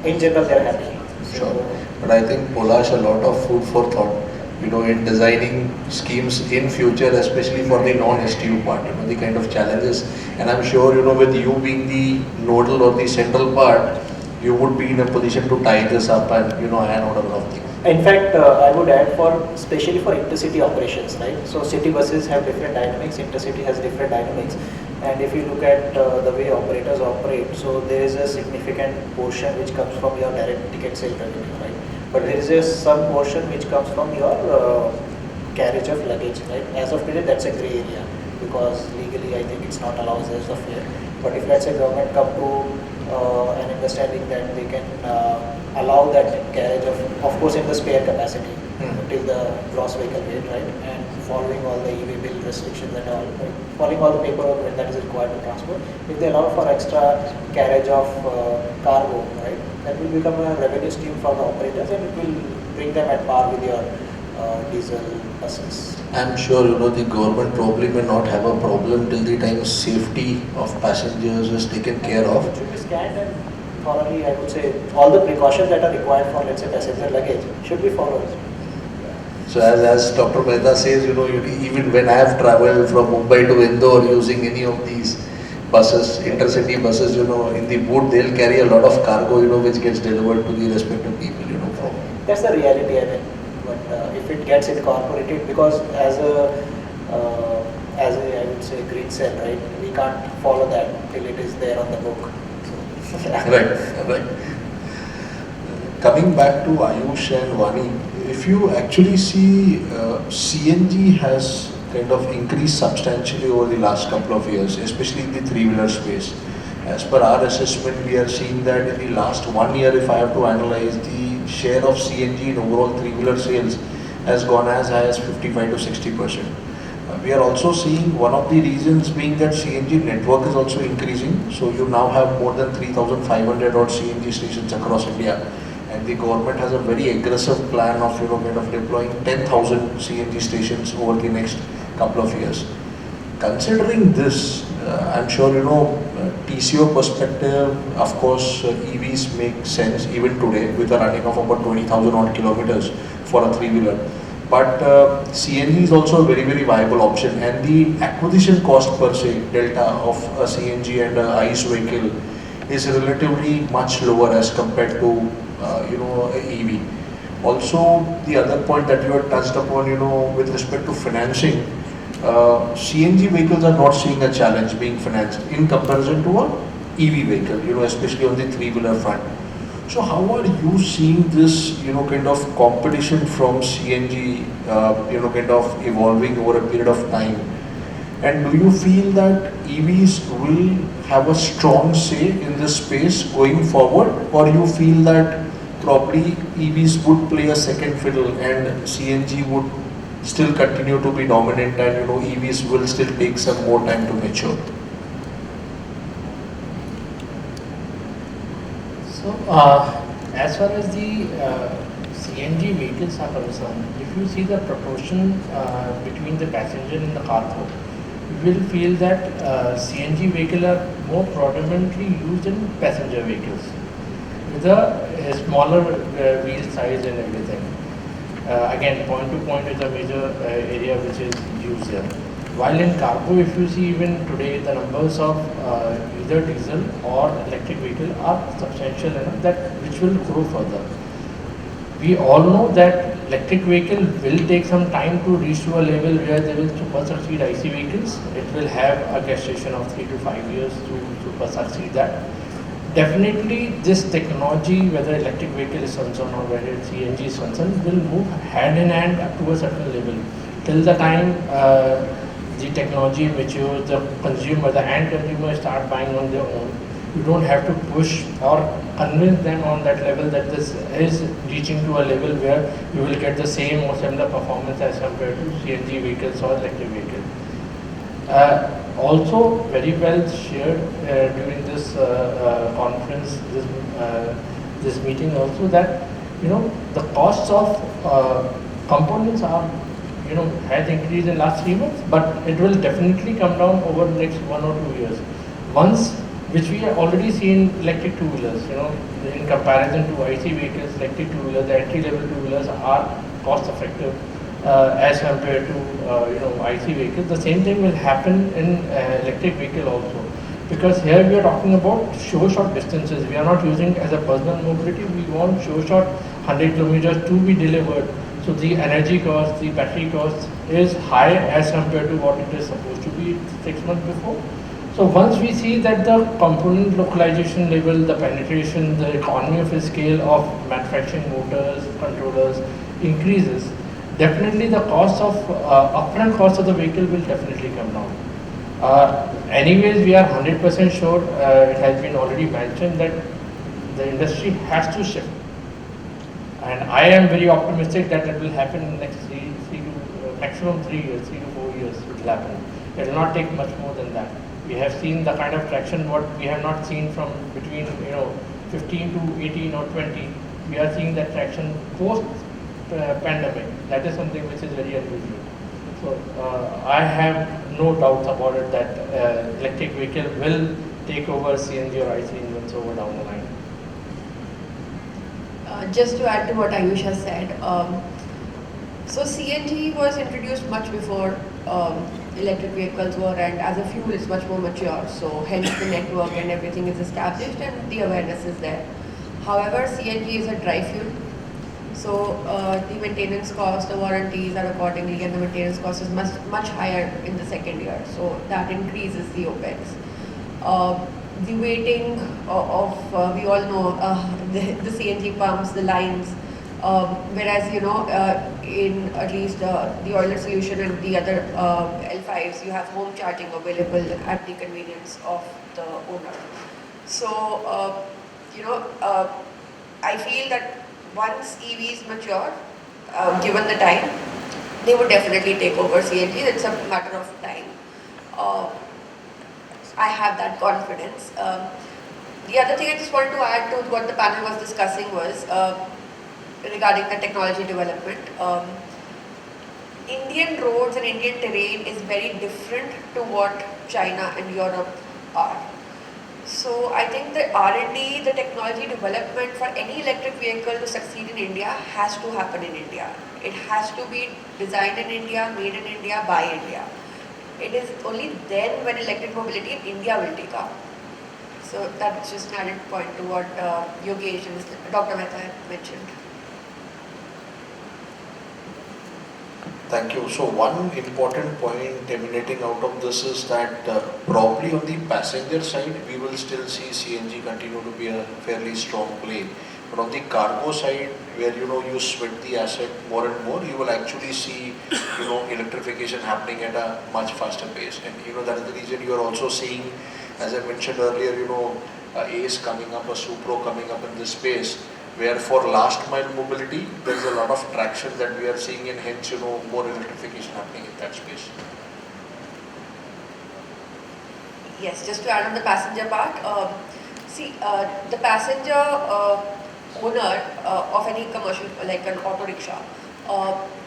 [SPEAKER 5] In general, they are happy.
[SPEAKER 6] Sure. But I think Polash, a lot of food for thought, in designing schemes in future, especially for the non-STU part, the kind of challenges. And I'm sure, with you being the nodal or the central part, you would be in a position to tie this up and, iron out a lot of things.
[SPEAKER 5] In fact, I would add especially for intercity operations, right? So city buses have different dynamics, intercity has different dynamics. And if you look at the way operators operate, so there is a significant portion which comes from your direct ticket sale revenue, right? But there is some portion which comes from your carriage of luggage, right? As of today, that's a grey area, because legally I think it's not allowed as of yet. But if, let's say, government come to an understanding that they can allow that carriage of course in the spare capacity till the gross vehicle weight, right? And following all the EV bill restrictions and all, right? Following all the paperwork that is required to transport, if they allow for extra carriage of cargo, right, that will become a revenue stream for the operators, and it will bring them at par with your diesel buses.
[SPEAKER 6] I'm sure, the government probably may not have a problem till the time safety of passengers is taken care of.
[SPEAKER 5] It should be scanned and thoroughly, I would say, all the precautions that are required for, let's say, passenger luggage should be followed.
[SPEAKER 6] So as Dr. Mehta says, even when I have traveled from Mumbai to Indore using any of these buses, intercity buses, in the boot they'll carry a lot of cargo, which gets delivered to the respective people, from.
[SPEAKER 5] That's the reality, I mean. But if it gets incorporated, because as a I would say green cell, right, we can't follow that till it is there on the book. So.
[SPEAKER 6] Right. Coming back to Ayush and Vani, if you actually see CNG has kind of increased substantially over the last couple of years, especially in the three-wheeler space. As per our assessment, we are seeing that in the last 1 year, if I have to analyze, the share of CNG in overall three-wheeler sales has gone as high as 55 to 60%. We are also seeing one of the reasons being that CNG network is also increasing. So you now have more than 3,500 odd CNG stations across India, and the government has a very aggressive plan of kind of deploying 10,000 CNG stations over the next couple of years. Considering this, I'm sure TCO perspective, of course, EVs make sense even today with a running of about 20,000 odd kilometers for a three-wheeler. But CNG is also a very, very viable option, and the acquisition cost per se, delta of a CNG and a ICE vehicle is relatively much lower as compared to a EV. Also, the other point that you had touched upon, with respect to financing, CNG vehicles are not seeing a challenge being financed in comparison to a EV vehicle, especially on the three-wheeler front. So how are you seeing this, kind of competition from CNG, kind of evolving over a period of time? And do you feel that EVs will have a strong say in this space going forward, or you feel that probably EVs would play a second fiddle and CNG would still continue to be dominant, and EVs will still take some more time to mature?
[SPEAKER 3] So, as far as the CNG vehicles are concerned, if you see the proportion between the passenger and the cargo, you will feel that CNG vehicles are more predominantly used in passenger vehicles with a smaller wheel size and everything. Again, point to point is a major area which is used here. While in cargo, if you see even today, the numbers of either diesel or electric vehicle are substantial enough that which will grow further. We all know that electric vehicle will take some time to reach to a level where they will super succeed IC vehicles. It will have a gestation of 3 to 5 years to super succeed that. Definitely, this technology, whether electric vehicle is concerned or whether CNG is concerned, will move hand in hand up to a certain level. Till the time the technology matures, the consumer, the end consumer start buying on their own. You don't have to push or convince them on that level that this is reaching to a level where you will get the same or similar performance as compared to CNG vehicles or electric vehicles. Also, very well shared during this conference, this meeting also, that the costs of components are has increased in last 3 months, but it will definitely come down over the next 1 or 2 years. Once, which we have already seen electric two-wheelers, in comparison to IC vehicles, electric two-wheelers, the entry-level two-wheelers are cost-effective as compared to IC vehicles. The same thing will happen in electric vehicle also, because here we are talking about short distances. We are not using as a personal mobility. We want short 100 kilometers to be delivered. So the energy cost, the battery cost is high as compared to what it is supposed to be 6 months before. So once we see that the component localization level, the penetration, the economy of scale of manufacturing motors, controllers increases, definitely the cost of upfront cost of the vehicle will definitely come down. Anyways, we are 100% sure, it has been already mentioned that the industry has to shift. And I am very optimistic that it will happen in the next maximum 3 years, 3 to 4 years it will happen. It will not take much more than that. We have seen the kind of traction what we have not seen from between 15 to 18 or 20. We are seeing that traction post pandemic. That is something which is very unusual. So I have no doubts about it that electric vehicle will take over CNG or IC engines over down the line.
[SPEAKER 2] Just to add to what Ayush has said, so CNG was introduced much before electric vehicles were, and as a fuel it's much more mature, so hence the network and everything is established and the awareness is there. However, CNG is a dry fuel, so the maintenance cost, the warranties are accordingly, and the maintenance cost is much higher in the second year, so that increases the OPEX. The waiting of we all know the CNG pumps, the lines, Whereas, in at least the Euler solution and the other L5s, you have home charging available at the convenience of the owner. So, I feel that once EVs mature, given the time, they would definitely take over CNG. It's a matter of time. Uh, I have that confidence. The other thing I just wanted to add to what the panel was discussing was regarding the technology development. Indian roads and Indian terrain is very different to what China and Europe are. So I think the R&D, the technology development for any electric vehicle to succeed in India has to happen in India. It has to be designed in India, made in India, by India. It is only then when electric mobility in India will take up. So that's just an added point to what Yogesh and Dr. Mehta mentioned.
[SPEAKER 6] Thank you. So one important point emanating out of this is that probably on the passenger side, we will still see CNG continue to be a fairly strong play. But on the cargo side, where you sweat the asset more and more, you will actually see electrification happening at a much faster pace. And that is the reason you are also seeing, as I mentioned earlier, a ACE coming up, a Supro coming up in this space, where for last mile mobility, there is a lot of traction that we are seeing, and hence, more electrification happening in that space.
[SPEAKER 2] Yes, just to add on the passenger part, the passenger owner of any commercial, like an auto rickshaw,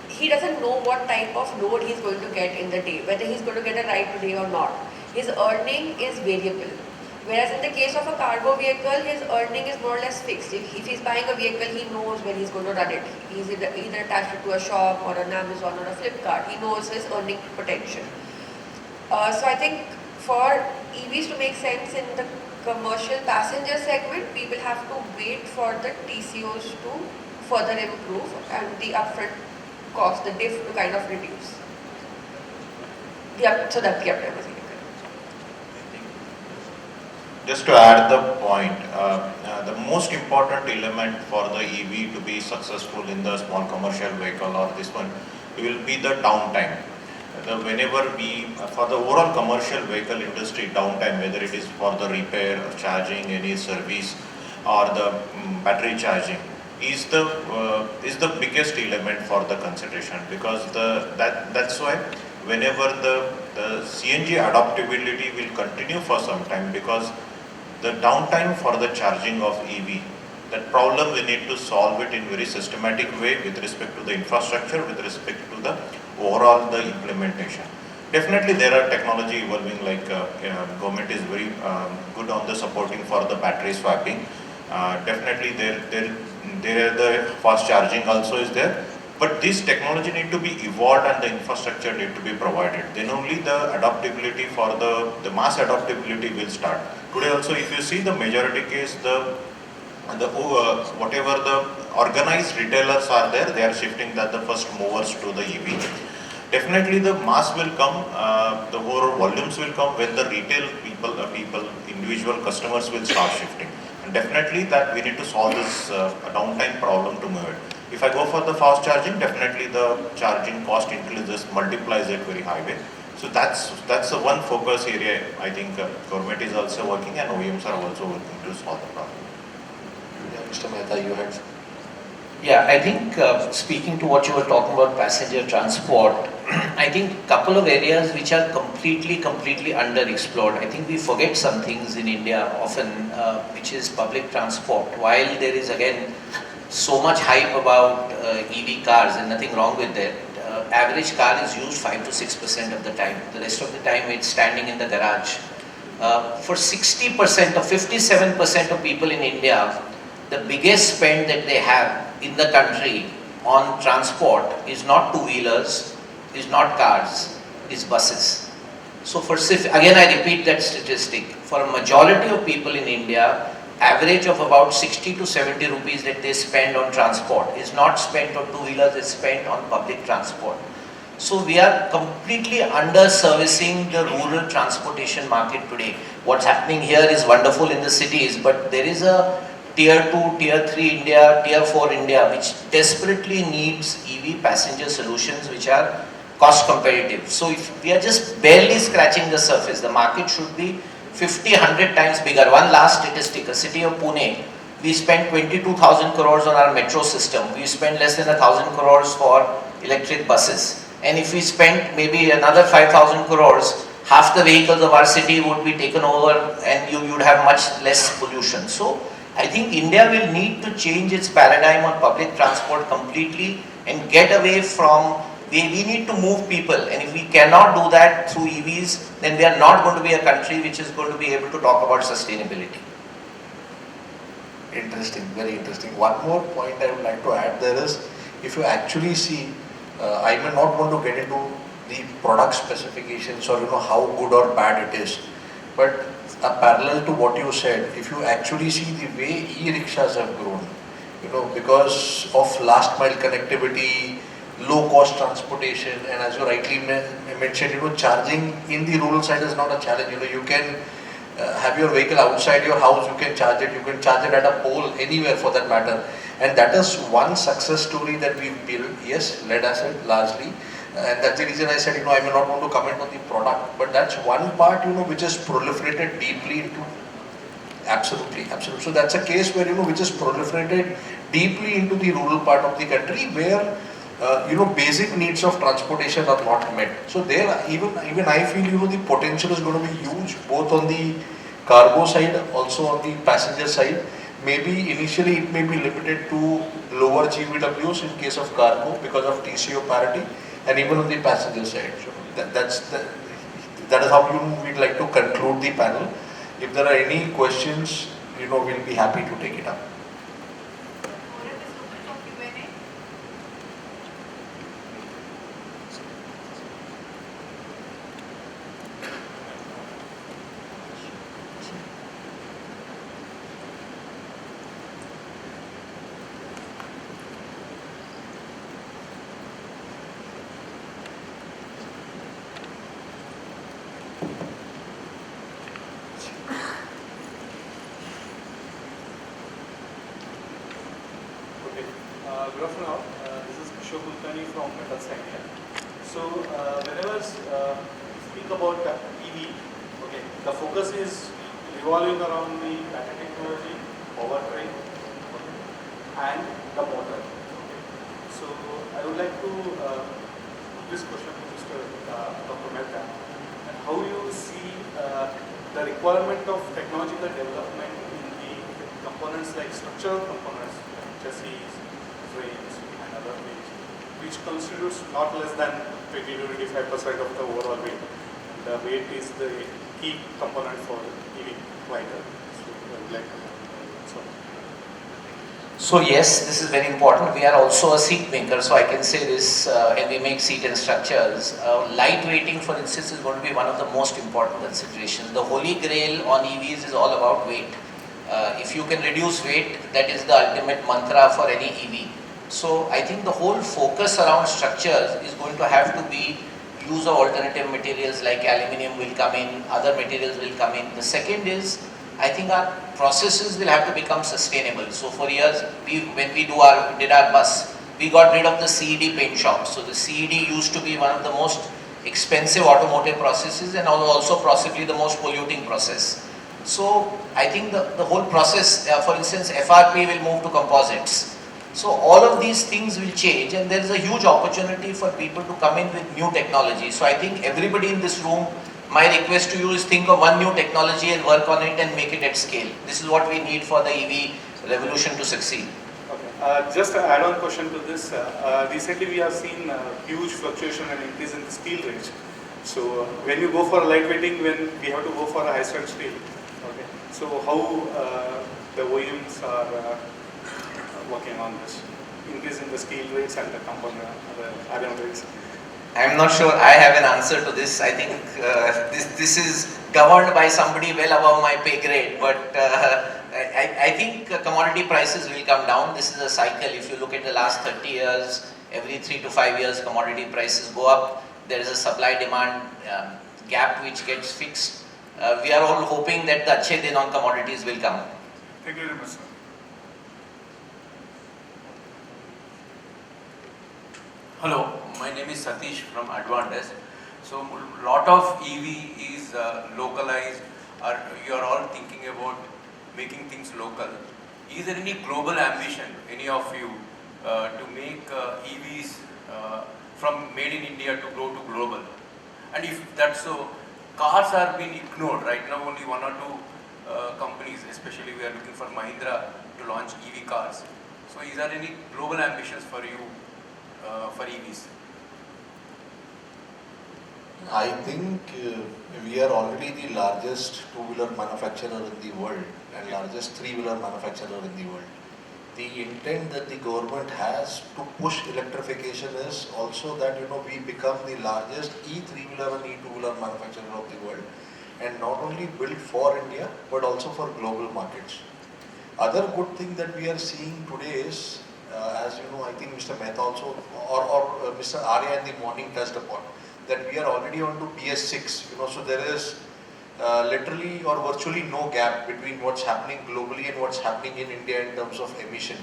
[SPEAKER 2] he doesn't know what type of load he's going to get in the day, whether he's going to get a ride today or not. His earning is variable. Whereas in the case of a cargo vehicle, his earning is more or less fixed. If he's buying a vehicle, he knows when he's going to run it. He's either attached it to a shop or an Amazon or a Flipkart. He knows his earning potential. So I think for EVs to make sense in the commercial passenger segment, we will have to wait for the TCOs to further improve and the upfront cost, the diff, to kind of reduce. So that's the upfront was
[SPEAKER 8] Just to add the point, the most important element for the EV to be successful in the small commercial vehicle or this one will be the downtime. For the overall commercial vehicle industry, downtime, whether it is for the repair, charging, any service, or the battery charging, is the biggest element for the consideration, because that's why whenever the CNG adaptability will continue for some time, because the downtime for the charging of EV, that problem we need to solve it in very systematic way with respect to the infrastructure, with respect to the overall the implementation. Definitely there are technology evolving, like government is very good on the supporting for the battery swapping. Definitely there the fast charging also is there. But this technology need to be evolved and the infrastructure need to be provided. Then only the adaptability for the mass adaptability will start. Today also, if you see the majority case, whatever the organized retailers are there, they are shifting that the first movers to the EV. Definitely the mass will come, the overall volumes will come when the retail people, individual customers will start shifting. And definitely that we need to solve this downtime problem to move it. If I go for the fast charging, definitely the charging cost increases, multiplies it very high way. So that's the one focus area. I think government is also working and OEMs are also working to solve the problem.
[SPEAKER 6] Yeah, Mr. Mehta, you had.
[SPEAKER 7] Yeah, I think speaking to what you were talking about, passenger transport, I think a couple of areas which are completely underexplored. I think we forget some things in India often, which is public transport. While there is again so much hype about EV cars, and nothing wrong with that, average car is used 5 to 6% of the time. The rest of the time it's standing in the garage. For 60% or 57% of people in India, the biggest spend that they have in the country on transport is not two-wheelers, is not cars, is buses. So again I repeat that statistic, for a majority of people in India, average of about 60 to 70 rupees that they spend on transport is not spent on two-wheelers, it's spent on public transport. So we are completely under-servicing the rural transportation market today. What's happening here is wonderful in the cities, but there is a tier 2, tier 3 India, tier 4 India, which desperately needs EV passenger solutions which are cost competitive. So if we are just barely scratching the surface, the market should be 50, 100 times bigger. One last statistic, a city of Pune, we spent 22,000 crores on our metro system. We spent less than 1,000 crores for electric buses. And if we spent maybe another 5,000 crores, half the vehicles of our city would be taken over and you would have much less pollution. So I think India will need to change its paradigm on public transport completely and get away from, we need to move people, and if we cannot do that through EVs, then we are not going to be a country which is going to be able to talk about sustainability.
[SPEAKER 6] Interesting, very interesting. One more point I would like to add there is, if you actually see, I may not want to get into the product specifications or how good or bad it is, but parallel to what you said, if you actually see the way e-rickshaws have grown, because of last mile connectivity, low cost transportation, and as you rightly mentioned, charging in the rural side is not a challenge. You can have your vehicle outside your house, you can charge it, you can charge it at a pole, anywhere for that matter. And that is one success story that we've built, yes, lead acid largely. And that's the reason I said, I may not want to comment on the product, but that's one part, which has proliferated deeply into, absolutely. So that's a case where, which has proliferated deeply into the rural part of the country where, basic needs of transportation are not met. So there, even I feel, the potential is going to be huge, both on the cargo side, also on the passenger side. Maybe initially it may be limited to lower GVWs in case of cargo because of TCO parity, and even on the passenger side. So that is how we'd like to conclude the panel. If there are any questions, we'll be happy to take it up.
[SPEAKER 9] Good afternoon all. This is Kishore Kulkarni from Metals India. So whenever speak about EV, okay, the focus is revolving around the battery technology, powertrain, okay, and the motor. Okay. So I would like to put this question to Mr. Dr. Mehta, and how you see the requirement of technological development in the components like structural components, like chassis, frames and other things, which constitutes not less than 20 to 25% of the overall weight. The weight is the key component for EV glider. So I would like to know.
[SPEAKER 7] So yes, this is very important. We are also a seat maker, so I can say this, and we make seat and structures. Lightweighting, for instance, is going to be one of the most important considerations. The holy grail on EVs is all about weight. If you can reduce weight, that is the ultimate mantra for any EV. So I think the whole focus around structures is going to have to be use of alternative materials like aluminium will come in, other materials will come in. The second is, I think our processes will have to become sustainable. So for years, when we did our bus, we got rid of the CED paint shop. So the CED used to be one of the most expensive automotive processes and also possibly the most polluting process. So I think the whole process, for instance, FRP will move to composites. So all of these things will change, and there is a huge opportunity for people to come in with new technology. So I think everybody in this room, my request to you is think of one new technology and work on it and make it at scale. This is what we need for the EV revolution to succeed.
[SPEAKER 9] Okay. Just an add-on question to this. Recently we have seen huge fluctuation and increase in the steel range. So when you go for lightweighting, when we have to go for a high-strength steel, okay. So how the OEMs are working on this increase in the steel rates and the component, the iron rates?
[SPEAKER 7] I'm not sure I have an answer to this. I think this is governed by somebody well above my pay grade, but I think commodity prices will come down. This is a cycle. If you look at the last 30 years, every 3 to 5 years commodity prices go up. There is a supply-demand gap which gets fixed. We are all hoping that the achhe din on commodities will come.
[SPEAKER 9] Thank you very much, sir.
[SPEAKER 10] Hello, my name is Satish from Advantage. So, lot of EV is localized, or you are all thinking about making things local. Is there any global ambition, any of you, to make EVs from made in India to go to global? And if that's so, cars are being ignored right now. Only one or two companies, especially we are looking for Mahindra to launch EV cars. So, is there any global ambitions for you for EVs?
[SPEAKER 1] I think we are already the largest two-wheeler manufacturer in the world and largest three-wheeler manufacturer in the world. The intent that the government has to push electrification is also that we become the largest e-three-wheeler and e-two-wheeler manufacturer of the world, and not only built for India but also for global markets. Other good thing that we are seeing today is, as you know, I think Mr. Mehta also or Mr. Arya in the morning touched upon, that we are already on to BS6, so there is literally or virtually no gap between what's happening globally and what's happening in India in terms of emission.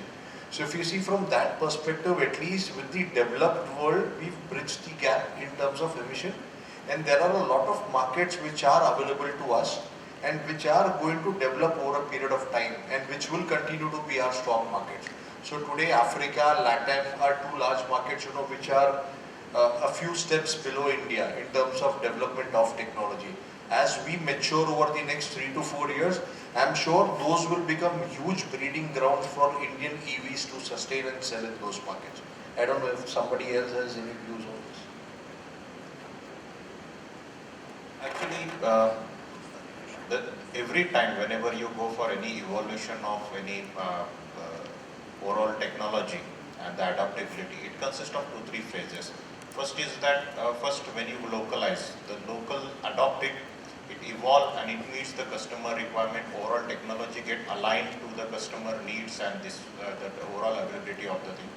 [SPEAKER 1] So if you see from that perspective, at least with the developed world, we've bridged the gap in terms of emission, and there are a lot of markets which are available to us and which are going to develop over a period of time and which will continue to be our strong markets. So today Africa, LATAM are two large markets, which are a few steps below India in terms of development of technology. As we mature over the next 3 to 4 years, I'm sure those will become huge breeding grounds for Indian EVs to sustain and sell in those markets. I don't know if somebody else has any views on this.
[SPEAKER 8] Actually, every time whenever you go for any evolution of any overall technology and the adaptability, it consists of 2-3 phases. First is that first when you localize, the local adopt it, it evolve and it meets the customer requirement, overall technology get aligned to the customer needs and this the overall availability of the thing.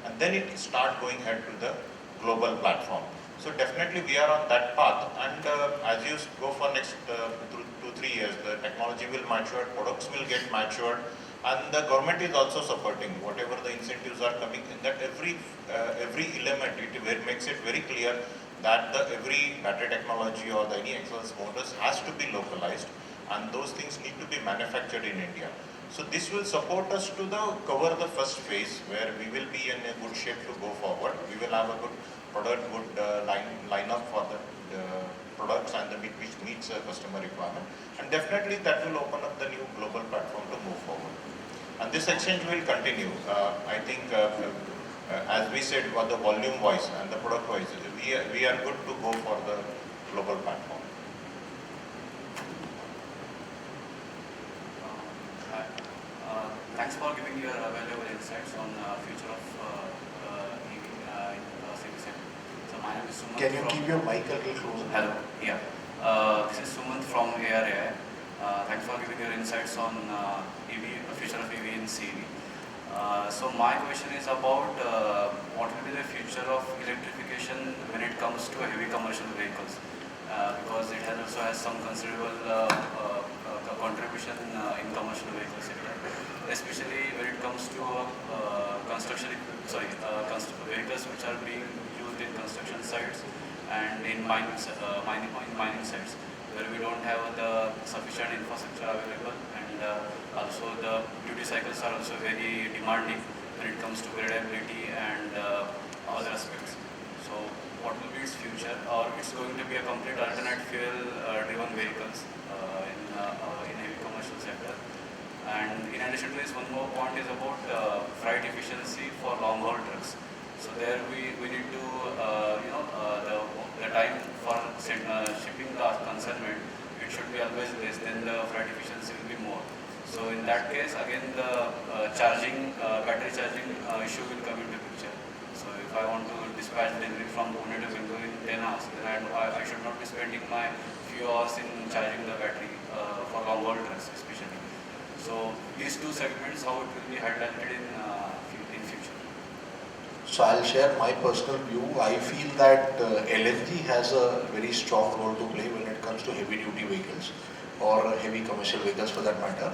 [SPEAKER 8] And then it start going ahead to the global platform. So definitely we are on that path, and as you go for next 2-3 years, the technology will mature, products will get matured, and the government is also supporting whatever the incentives are coming in that every element. It makes it very clear that every battery technology or any excellence motors has to be localized, and those things need to be manufactured in India. So this will support us to cover the first phase where we will be in a good shape to go forward. We will have a good product, good line up for the products and which meets a customer requirement. And definitely that will open up the new global platform to move forward. And this exchange will continue. I think, as we said, what the volume wise and the product wise, we are good to go for the global platform.
[SPEAKER 10] Thanks for giving your valuable insights on future of EV in CVF. So my name is Sumant.
[SPEAKER 1] Can you keep your mic a little closer?
[SPEAKER 10] Hello, yeah. This is Sumant from ARAI. Thanks for giving your insights on future of EV in CV. So my question is about what will be the future of electrification when it comes to heavy commercial vehicles, because it also has some considerable contribution in commercial vehicle sector, especially when it comes to vehicles which are being used in construction sites and in mining sites, where we don't have the sufficient infrastructure available, and also the duty cycles are also very demanding when it comes to gradability and other aspects. So what will be its future, or it's going to be a complete alternate fuel driven vehicles in heavy commercial sector? And in addition to this, one more point is about freight efficiency for long haul trucks. So there we need to the time for shipping the consignment, it should be always less, then the freight efficiency will be more. So in that case, again the battery charging issue will come into picture. So if I want to dispatch delivery from Pune to Bangalore in 10 hours, then I should not be spending my few hours in charging the battery for long haul trucks especially. So these two segments, how it will be highlighted in future?
[SPEAKER 1] So I'll share my personal view. I feel that LNG has a very strong role to play when it comes to heavy duty vehicles or heavy commercial vehicles for that matter.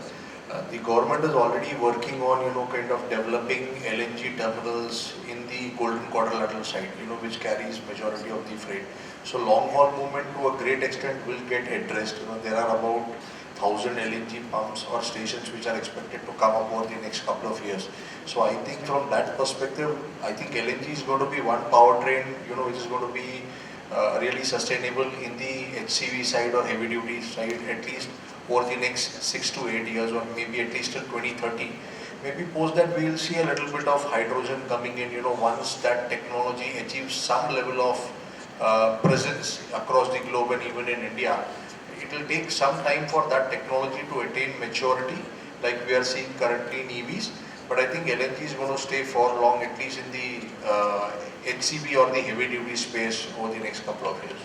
[SPEAKER 1] The government is already working on, kind of developing LNG terminals in the Golden Quadrilateral side, which carries majority of the freight. So long haul movement to a great extent will get addressed. There are about 1,000 LNG pumps or stations which are expected to come up over the next couple of years. So I think from that perspective, I think LNG is going to be one powertrain, which is going to be really sustainable in the HCV side or heavy duty side, at least over the next 6 to 8 years, or maybe at least till 2030. Maybe post that we will see a little bit of hydrogen coming in, once that technology achieves some level of presence across the globe and even in India. It will take some time for that technology to attain maturity, like we are seeing currently in EVs. But I think LNG is going to stay for long, at least in the HCV or the heavy duty space over the next couple of years.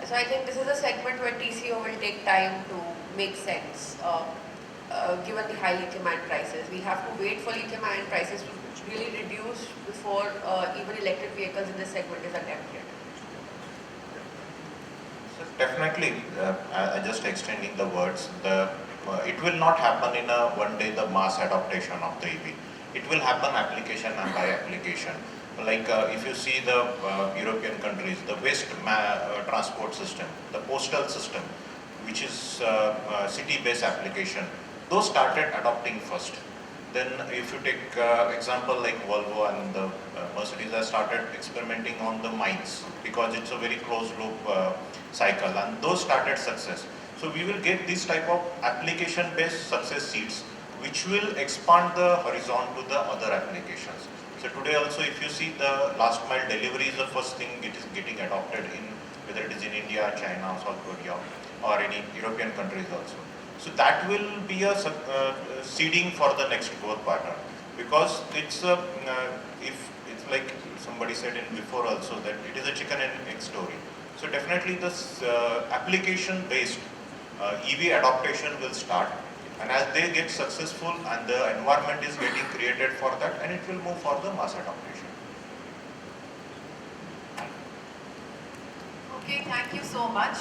[SPEAKER 2] So I think this is a segment where TCO will take time to make sense, given the high lithium-ion prices. We have to wait for lithium-ion prices to really reduce before even electric vehicles in this segment is attempted.
[SPEAKER 8] So definitely, just extending the words, it will not happen in a one day the mass adaptation of the EV. It will happen application and by application. Like if you see the European countries, the waste transport system, the postal system, which is city-based application, those started adopting first. Then if you take example like Volvo and the Mercedes have started experimenting on the mines, because it's a very closed loop cycle, and those started success. So we will get this type of application based success seeds which will expand the horizon to the other applications. So today also if you see the last mile delivery is the first thing it is getting adopted in, whether it is in India, China, South Korea or any European countries also. So that will be a seeding for the next growth pattern, because it's if it's like somebody said in before also that it is a chicken and egg story. So definitely this application based EV adaptation will start, and as they get successful and the environment is getting created for that, and it will move for the mass adaptation.
[SPEAKER 11] Okay, thank you so much.